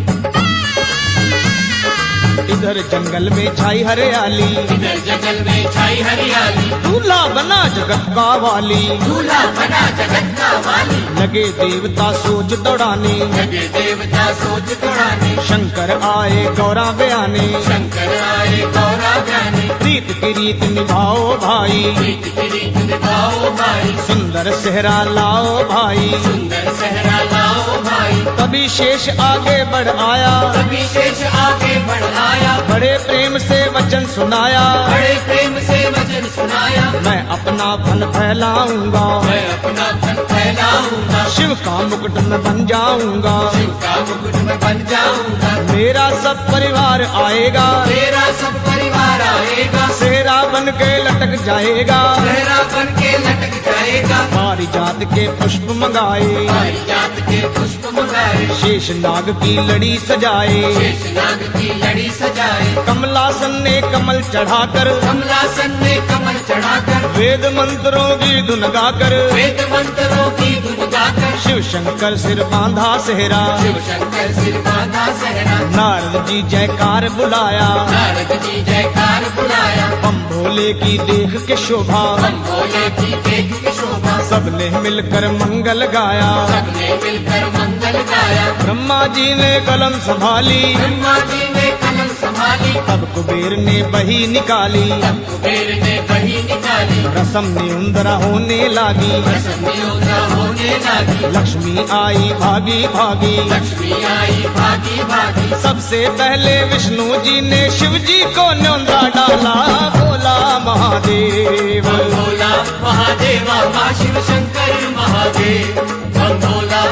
इधर जंगल में छाई हरियाली, इधर जंगल में छाई हरियाली दूल्हा बना जगत का वाली, दूल्हा बना जगत का वाली लगे देवता सोच दौड़ाने, लगे देवता सोच दौड़ाने शंकर आए गौरा बयाने, शंकर आए गौरा जाने प्रीत की रीत निभाओ भाई, प्रीत की रीत निभाओ भाई सुंदर सेहरा लाओ भाई, सुंदर सहरा लाओ भाई तभी शेष आगे बढ़ आया, कभी शेष आगे बढ़ आया बड़े प्रेम से वचन सुनाया, बड़े प्रेम से वचन सुनाया मैं अपना फन फैलाऊंगा, मैं अपना फन फैलाऊंगा शिव का मुकुट में बन जाऊंगा, शिव का मुकुट में बन जाऊंगा मेरा सब परिवार आएगा, मेरा सब परिवार आएगा सेहरा बन के लटक जाएगा, सहरा बन के लटक जाएगा पारिजात के पुष्प मंगाए, हमारी जात के पुष्प मंगाए शेष नाग की लड़ी सजाए, शेष नाग की लड़ी सजाए कमलासन ने कमल चढ़ाकर, कमलासन में कमल चढ़ाकर वेद मंत्रों की धुन गाकर, वेद मंत्रों की धुन गाकर शिव शंकर सिर बांधा सेहरा, शिव शंकर सिर बांधा सहरा नारद जी जयकार बुलाया, नारद जी जयकार बुलाया बम भोले की देख के शोभा, हम भोले की देख के शोभा सबने मिलकर मंगल गाया, सबने मिलकर मंगल गाया ब्रह्मा जी ने कलम संभाली, ब्रह्मा जी ने कलम संभाली तब कुबेर ने बही निकाली, तब कुबेर ने बही निकाली रसम निउंदरा होने लगी, रसमियोद्रा होने लगी लक्ष्मी आई भागी भागी, लक्ष्मी आई भागी भागी सबसे पहले विष्णु जी ने शिव जी को न्योंदा डाला, बोला महादेव। बम भोला महादेवा माँ शिव शंकर महादेव बम भोला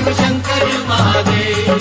शिव शंकर महादेव।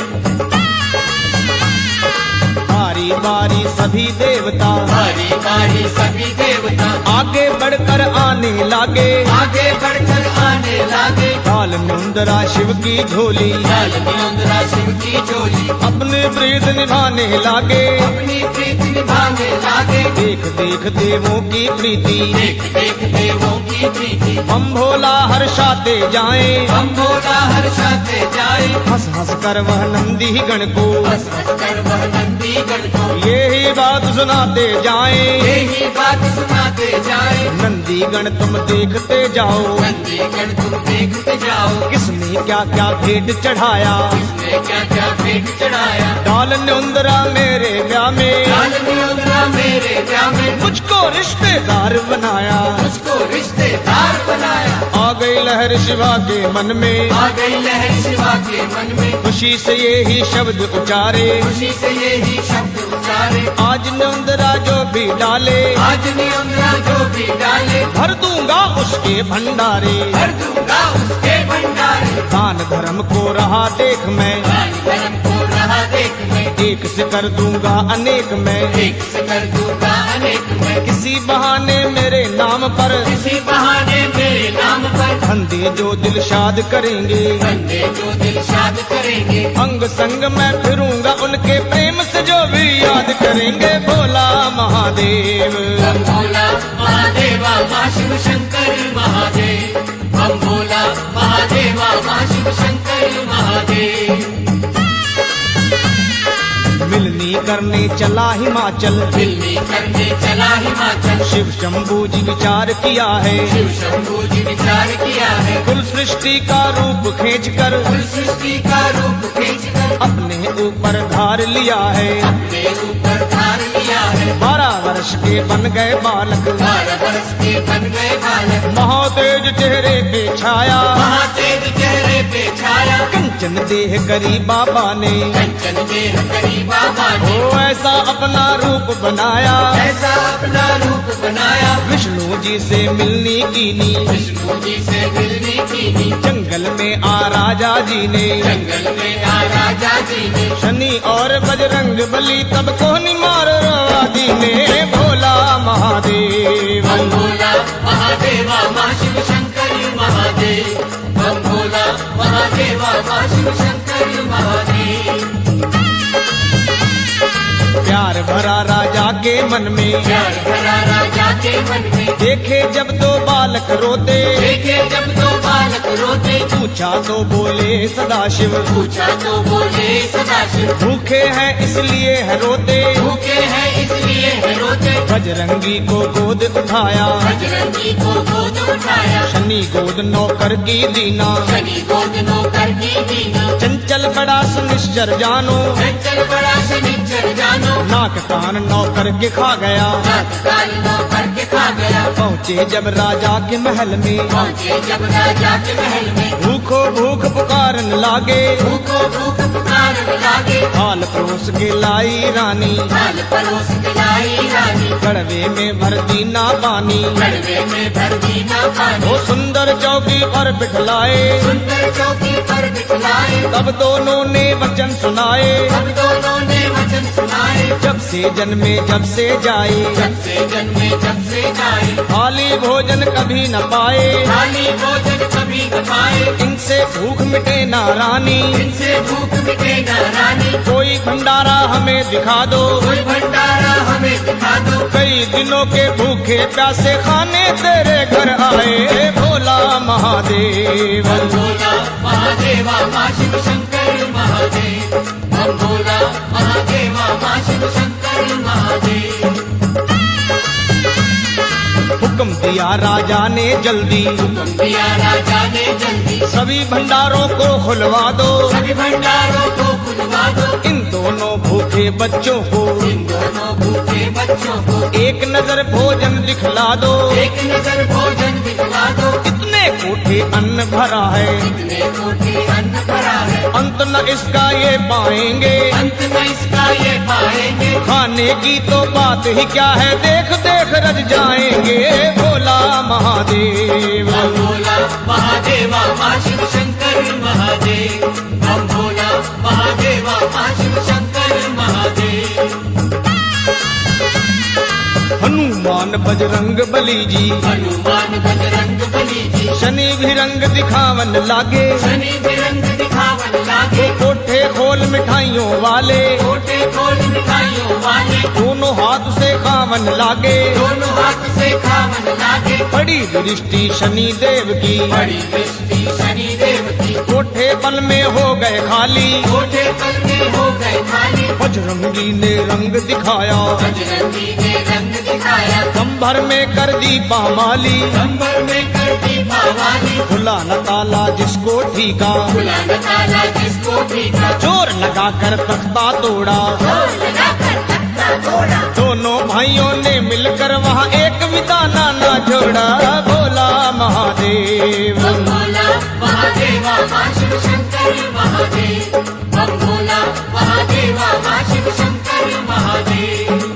बारी बारी सभी देवता बारी बारी सभी देवता आगे बढ़कर आने लागे, आगे बढ़कर आने लागे। काल मुंदरा शिव की झोली लाल निरंजरा शिव की झोली अपने प्रीत निभाने लागे। अपनी प्रीत निभाने लागे। देख देख देवों की प्रीति देख देख देवों की प्रीति हम भोला हर्षाते जाए। हम भोला हर्षाते जाए। हंस हंस कर वह नंदी गण को हंस हंस कर वह नंदी गण को यही बात सुनाते जाए। यही बात सुनाते जाए। नंदी गण तुम देखते जाओ, नंदी गण तुम देखते जाओ। किसने क्या क्या भेंट चढ़ाया। किसने क्या क्या भेंट चढ़ाया। डाल नुंदरा मेरे ब्याह में, लाल निरंजरा मेरे ब्याह में मुझको रिश्तेदार बनाया। मुझको रिश्तेदार बनाया। आ गई लहर शिवा के मन में, आ गई लहर शिवा के मन में खुशी से यही शब्द उचारे। खुशी से यही शब्द उचारे। आज नुंदरा जो भी डाले, आज निरंजरा जो भी डाले भर दूंगा उसके भंडारे। भर दूंगा उसके भंडारे। दान धर्म को रहा देख मैं, दान धर्म को रहा देख मैं एक से कर दूंगा अनेक मैं। एक से कर दूंगा अनेक मैं किसी बहाने मेरे नाम पर किसी बहाने मेरे नाम पर बंदे जो दिल शाद करेंगे। बंदे जो दिल शाद करेंगे। अंग संग मैं फिरूंगा उनके प्रेम से जो भी याद करेंगे। भोला महादेव हम भोला महादेवा माँ शिव शंकर महादेव। हम भोला महादेवा माँ शिव शंकर महादेव। मिलनी करने चला हिमाचल, मिलनी करने चला हिमाचल। शिव शंभू जी विचार किया है। शिव शंभू जी विचार किया है। कुल सृष्टि का रूप खींच कर कुल सृष्टि का रूप खींच कर अपने ऊपर धार लिया है। अपने ऊपर धार लिया है। 12 वर्ष के बन गए बालक, 12 वर्ष के बन गए बालक। महातेज चेहरे पे छाया। महातेज चेहरे पे छाया। कंचन देह करी बाबा ने, कंचन देह करी बाबा ने ओ ऐसा अपना रूप बनाया। ऐसा अपना रूप बनाया। विष्णु जी से मिलनी कीनी, विष्णु जी से मिलनी कीनी जंगल में आ राजा जी ने। जंगल में आ राजा जी ने शनि और बजरंग बली तब को मार रवादी ने। भोला महादेव हम भोला महादेवा माँ शिव शंकर महादेव। हम भोला महादेवा माँ शिव शंकर महादेव। प्यार भरा राजा के मन में, प्यार भरा राजा के मन में देखे जब दो बालक रोते। देखे जब दो बालक रोते पूछा तो बोले सदाशिव, पूछा तो बोले सदाशिव भूखे हैं इसलिए है रोते। भूखे हैं इसलिए है रोते। बजरंगी को गोद उठाया, बजरंगी को गोद उठाया। शनि गोद नौकर की दीना। शनि गोद नौकर की दीना। चंचल बड़ा सुनिश्चर जानो, चंचल बड़ा शनिचर जानो। नाक कान नौकर के खा गया। नाक कान नौकर के खा गया। पहुँचे जब राजा के महल में, पहुँचे जब राजा के महल में भूखो भूख पुकारन लागे। भूखो भूख पुकारन लागे। थाल परोस के लाई रानी, थाल परोस के लाई रानी। कड़वे में भर दीना पानी। कड़वे में भर दीना पानी। वो सुंदर चौकी पर बिठलाए, सुंदर चौकी पर बिठलाए। तब दोनों ने वचन सुनाए। अब दोनों ने वचन सुनाए। जब से जन्मे जब से जाए, जब से जन्मे जब से जाए। खाली भोजन कभी न पाए। खाली भोजन कभी न पाए। इनसे भूख मिटे ना रानी, इनसे भूख मिटे न रानी। कोई भंडारा हमें दिखा दो। कोई भंडारा हमें दिखा दो। कई दिनों के भूखे प्यासे खाने तेरे घर आए। भोला महादेव हम भोला महादेवा माँ शिव शंकर महादेव। हम भोला महादेवा माँ शिव शंकर महादेव। हुक्म दिया राजा ने जल्दी, हुक्म दिया राजा ने जल्दी। सभी भंडारों को खुलवा दो। सभी भंडारों को खुलवा दो। इन दोनों भूखे बच्चों को इन दोनों भूखे बच्चों को एक नजर भोजन दिखला दो। एक नजर भोजन दिखला दो। इतने कोठे अन्न भरा है, इतने कोटि अन्न भरा है। अंत न इसका ये पाएंगे। अंत में इसका ये पाएंगे। खाने की तो बात ही क्या है, देख देख रज जाएंगे। भोला महादेव हम भोला महादेवा माँ शिव शंकर महादेव। बजरंग बली जी, हनुमान बजरंग बली जी, शनि भी रंग दिखावन लागे, शनि भी रंग दिखावन लागे, कोठे खोल मिठाइयों वाले, कोटे खोल मिठाइयों वाले, दोनों हाथ से खावन लागे, दोनों हाथ से खावन लागे, बड़ी दृष्टि शनि देव की, बड़ी दृष्टि शनि देव की, कोठे बल में हो गए खाली, कोठे पल में हो गए खाली, बजरंगी ने रंग दिखाया, बजरंगी ने रंग दिखाया, कंभर में कर दी पामाली, कंबर में कर दी पावाली, खुला न ताला जिसको ठीका, खुला न ताला जिसको ठीका, जोर लगा कर तख्ता तोड़ा, जोर लगाकर तख्ता तोड़ा, दोनों भाइयों ने मिलकर वहाँ एक विदाना ना जोड़ा, भोला महादेव। बम भोला महादेवा मां शिव शंकर महादेव, बम भोला महादेवा मां शिव शंकर महादेव।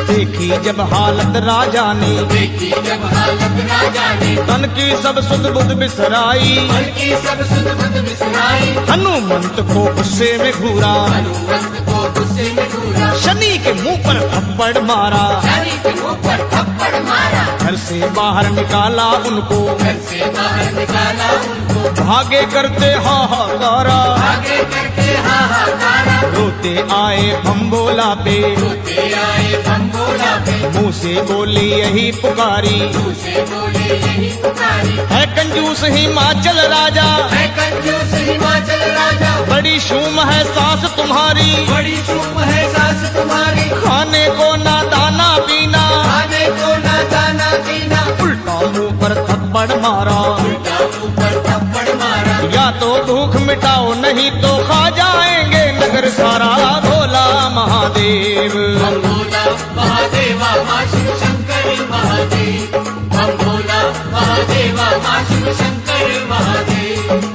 देखी जब हालत राजा ने, देखी जब हालत राजा ने, तन की सब सुध बुध बिसराई, मन की सब सुध बुध बिसराई, हनुमंत को गुस्से में घूरा, हनुमंत को गुस्से में घूरा, शनि के मुंह पर थप्पड़ मारा, शनि के मुंह पर थप्पड़ मारा, घर से बाहर निकाला उनको, घर से बाहर निकाला उनको, भागे करते हाहाकारा, आगे करके हाहाकारा, रोते आए भंबोला पे, रोते आए भंबोला पे, मुंह से बोली यही पुकारी, उसे बोले यही पुकारी, है कंजूस हिमाचल राजा, है कंजूस हिमाचल राजा, बड़ी शूम है सास तुम्हारी, बड़ी शुभ है सास तुम्हारी, खाने को ना दाना पीना, खाने को ना दाना पीना, उल्टा मुंह पर थप्पड़ मारा, उल्टा मुंह पर थप्पड़ मारा, या तो भूख मिटाओ नहीं तो खा जाएंगे नगर सारा, भोला महादेव। बम भोला महादेवा मां शिव शंकर महादेव, बम भोला महादेवा मां शिव शंकर महादेव।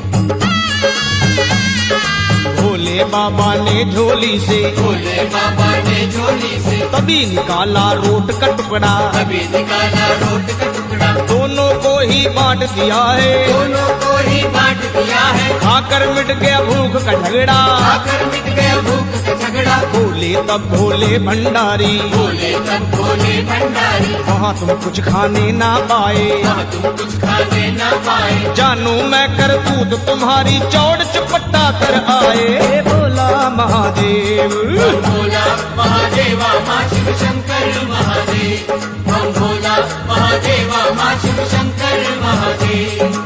भोले बाबा ने झोली से भोले बाबा ने झोली से तभी निकाला रोट का टुकड़ा, कभी निकाला रोट का टुकड़ा, दोनों को ही बांट दिया है, दोनों को ही बांट दिया है, खाकर मिट गया भूख का झगड़ा, आकर मिट गया भूख का झगड़ा, बोले तब भोले भंडारी, बोले तब भोले भंडारी, वहाँ तुम कुछ खाने ना पाए, वहाँ तुम कुछ खाने न पाए, जानू मैं करतूत तुम्हारी चौड़ चुपट्टा कर आए, भोला महादेव। बम भोला महादेवा मां शिव शंकर महादेव, बम भोला महादेवा मां शिव शंकर महादेव।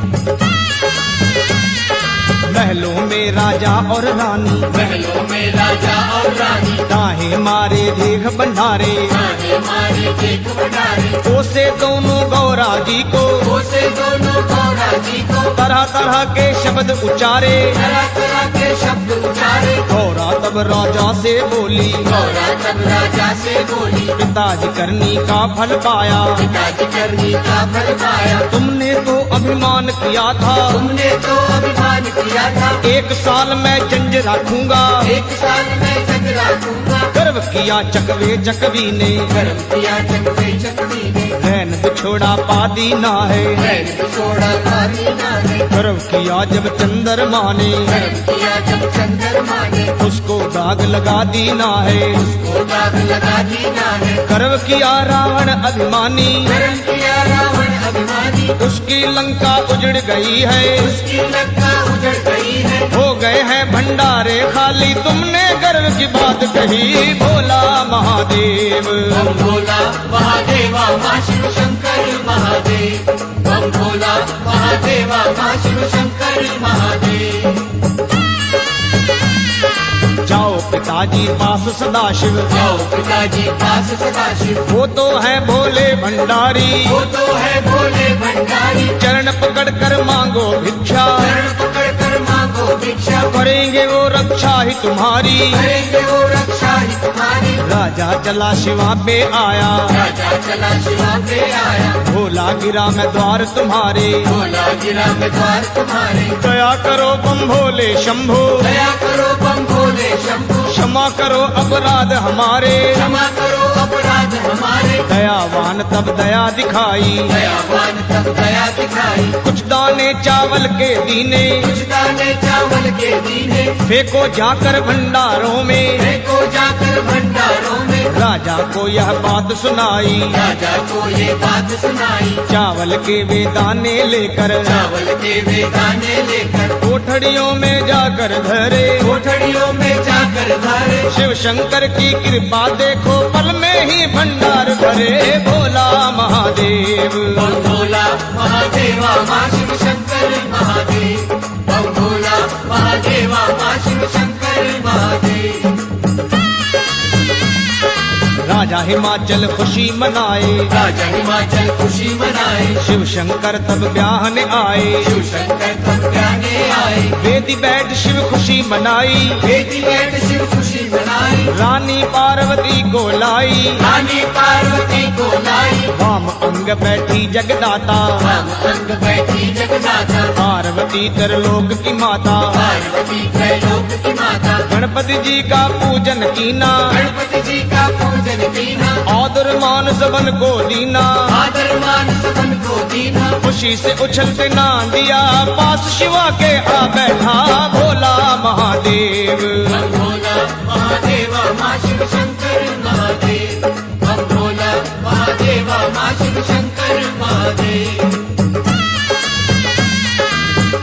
महलों में राजा और रानी, महलों में राजा और रानी, दाहे मारे देख भंडारे, गाने मारे देख भंडारे, कोसे दोनों गौरा जी को, कोसे दोनों गौरा जी को, तरह तरह के शब्द उचारे, तरह तरह के शब्द उचारे, गौरा तब राजा से बोली, गौरा तब राजा से बोली, पिताजी करनी का फल पाया, पिताजी करनी का फल पाया, तुमने तो अभिमान किया था, तुमने तो अभिमान किया था, 1 साल मैं जंज रखूंगा, 1 साल में जग रखूंगा, गर्व किया चकवे चकवी ने, गर्म किया चकवे चकवी ने, रैन बिछोड़ा पादी ना है, रैन बिछोड़ा पानी ना है, गर्व किया जब चंद्रमा ने, गर्म किया जब चंद्रमा ने, उसको दाग लगा दी ना है, उसको दाग लगा दी ना है, गर्व किया रावण अभिमानी, गर्म किया रावण अभिमानी, उसकी लंका उजड़ गई है, उसकी लंका उजड़ गई है, हो गए हैं भंडारे खाली, तुमने गर्व की बात कही, भोला महादेव। बम भोला महादेवा मां शिव शंकर महादेव, बम भोला महादेवा मां शिव शंकर महादेव। जाओ पिताजी पास सदाशिव, जाओ पिताजी पास सदाशिव, वो तो है भोले भंडारी, वो तो है भोले भंडारी, चरण पकड़ कर मांगो भिक्षा, चरण पकड़ कर मांगो भिक्षा, करेंगे वो रक्षा ही तुम्हारी, करेंगे वो रक्षा ही तुम्हारी। राजा चला शिवा पे आया, राजा चला शिवा पे आया, भोला गिरा मैं द्वार तुम्हारे, भोला गिरा में द्वार तुम्हारे, दया करो बम भोले शंभो, दया करो बम भोले शंभु, क्षमा करो अपराध हमारे, क्षमा करो अपराध हमारे, दया दयावान तब दया दिखाई, दयावान तब दया दिखाई, कुछ दाने चावल के दीने, कुछ दाने चावल के दीने, फेंको जाकर भंडारों में। फेंको जाकर भंडारों में। राजा को यह बात सुनाई, राजा को ये बात सुनाई, चावल के वे दाने लेकर, चावल के वे दाने लेकर, कोठड़ियों में जाकर धरे। कोठड़ियों में जाकर धरे। शिव शंकर की कृपा देखो, पल में ही भंडार भरे। भोला महादेव, बम भोला महादेवा माँ शिव शंकर महादेव, बम भोला महादेवा माँ शिव शंकर महादेव। राजा हिमाचल खुशी मनाए, राजा हिमाचल खुशी मनाए, शिव शंकर तब ब्याहने आए। शिव शंकर तब गाने आए, वेदी बैठ शिव खुशी मनाई, बेटी बैठ शिव खुशी मनाई, रानी पार्वती को लाई। रानी पार्वती को लाई, वाम अंग बैठी जगदाता, वाम अंग बैठी जगदाता, पार्वती त्रिलोक की माता। पार्वती त्रैलोक की माता, गणपति जी का पूजन कीना, गणपति जी का पूजन कीना, आदर मान सबन को दीना। आदर मान सबन को दीना, खुशी से उछलते ना दिया, पास शिवा के आ बैठा भोला महादेव। बम भोला महादेवा माँ शिव शंकर महादेव, बम भोला महादेवा माँ शिव शंकर महादेव।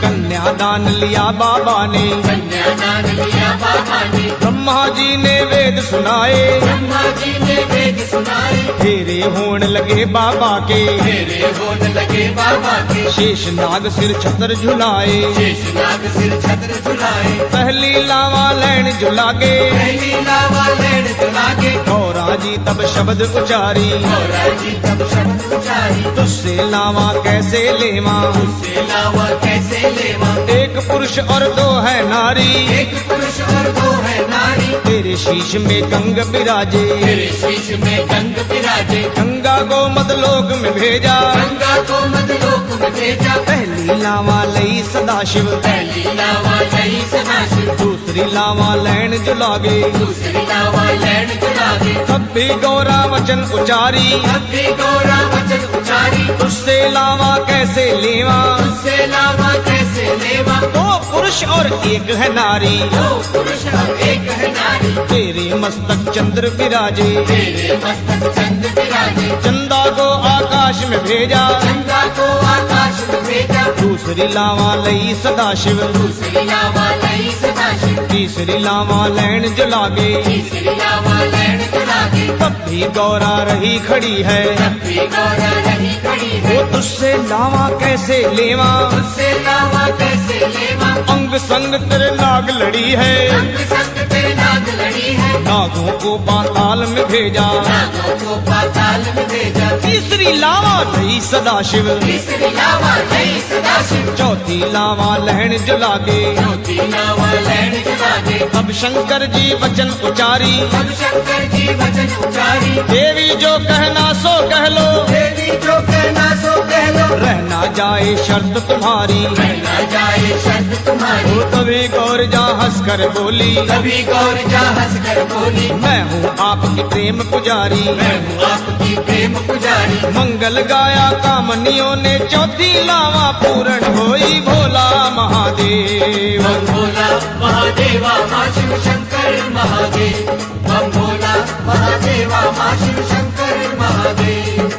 कन्यादान लिया बाबा ने, कन्यादान लिया बाबा ने, ब्रह्मा जी ने वेद सुनाए। ब्रह्मा जी ने वेद सुनाए, फेरे होने लगे बाबा के, मेरे होने लगे बाबा के। शेष नाग सिर छतर झुलाए। शेषनाग सिर छत्र झुलाए, पहली लावा लैन झुलागे, पहली लावा लैन लागे। गौरा जी तब शब्द उचारी, गौरा जी तब शब्द उचारी, तुझसे लावा कैसे लेवा। उससे लावा कैसे लेवा। एक पुरुष और दो है नारी, एक पुरुष और दो है नारी, तेरे शीश में गंग विराजे। तेरे शीश में गंग विराजे। गंगा को मदलोक में भेजा, गंगा को मदलोक में भेजा। पहली लावा लई सदाशिव, पहली लावा लई सदाशिव, दूसरी लावा लैन जुलागे। दूसरी लावा लैन जुलागे। तब भी गौरा वचन उचारी, तब भी गौरा वचन उचारी, तुझसे लावा कैसे लेवा। उससे लावा कैसे लेवा। दो पुरुष और एक है नारी, दो पुरुष और एक है नारी, तेरे मस्तक चंद्र विराजे। तेरे मस्तक चंद विराजे। चंदा को आकाश में भेजा, चंदा को आकाश में भेजा। दूसरी लावा लई सदाशिव, दूसरी लावा लई सदाशिव, तीसरी लावा लैन जुलागे। तीसरी लावा लैन जुलागे। तब भी गौरा रही खड़ी है, तब भी गौरा रही खड़ी है, वो तुझसे लावा कैसे लेवा। उससे लावा कैसे लेवा। अंग संग तेरे नाग लड़ी है, संग संग तेरे नाग लड़ी है, नागों को पाताल में भेजा। नागों को पाताल में भेजा। तीसरी लावा लई सदाशिव, तीसरी लावा लई सदाशिव, चौथी लावा लहन जलागे। चौथी लावा लैन जुलागे। अब शंकर जी वचन उचारी, अब शंकर जी वचन उचारी, देवी जो कहना सो कह लो, देवी जो कहना सो कह लो, रहना जाए शर्त तुम्हारी। कहना जाए शर्त तुम्हारी। वो तभी गौर जा हंस कर बोली, कभी गौर जा हंस कर बोली, मैं हूँ आपकी प्रेम पुजारी। मैं हूँ आपकी प्रेम पुजारी। मंगल गाया कामनियों ने, चौथी लावा पूर्ण होई भोला महादेव। बम भोला महादेवा माँ शिव शंकर महादेव, बम भोला महादेवा माँ शिव शंकर महादेव।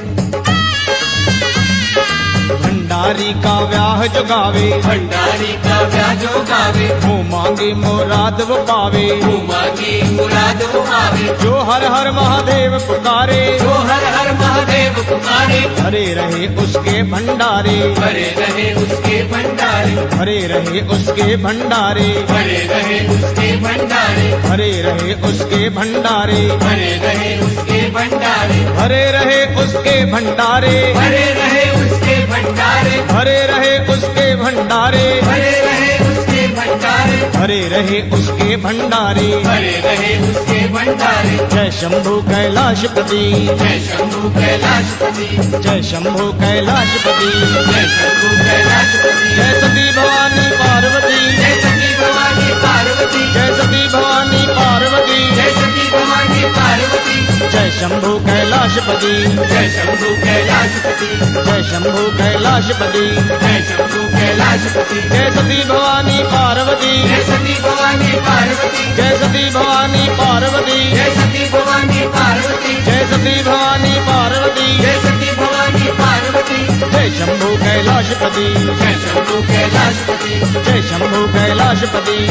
भंडारी का व्याह जो गावे, भंडारी का व्याजो गावे, वो मांगे मुराद वो पावे। उमा की मुराद वो आवे, जो हर हर महादेव पुकारे, जो हर हर महादेव पुकारे, भरे रहे उसके भंडारे। भरे रहे उसके भंडारे, भरे रहे उसके भंडारे, भरे रहे उसके भंडारे, भरे रहे उसके भंडारे, भरे रहे उसके भंडारे, भरे रहे उसके भंडारे, भरे रहे उसके भंडारे, भरे रहे उसके भंडारे, भरे रहे उसके भंडारे, भरे रहे उसके भंडारे। भरे रहे उसके भंडारे। जय शंभु कैलाशपति, जय शंभु कैलाशपति, जय शंभु कैलाशपति, जय शंभु कैलाशपति, जय सती भवानी पार्वती, जय सती भवानी पार्वती, जय सती भवानी पार्वती, जय सती भवानी पार्वती, जय शंभु कैलाशपति जय शंभु कैलाशपति जय शंभु कैलाशपति जय शंभु कैलाशपति जय सती भवानी पार्वती जय सती भवानी पार्वती जय सती भवानी पार्वती जय सती भवानी पार्वती जय सती भवानी पार्वती जय सती भवानी पार्वती जय शंभु कैलाशपति जय शंभु कैलाशपति जय शंभु कैलाशपति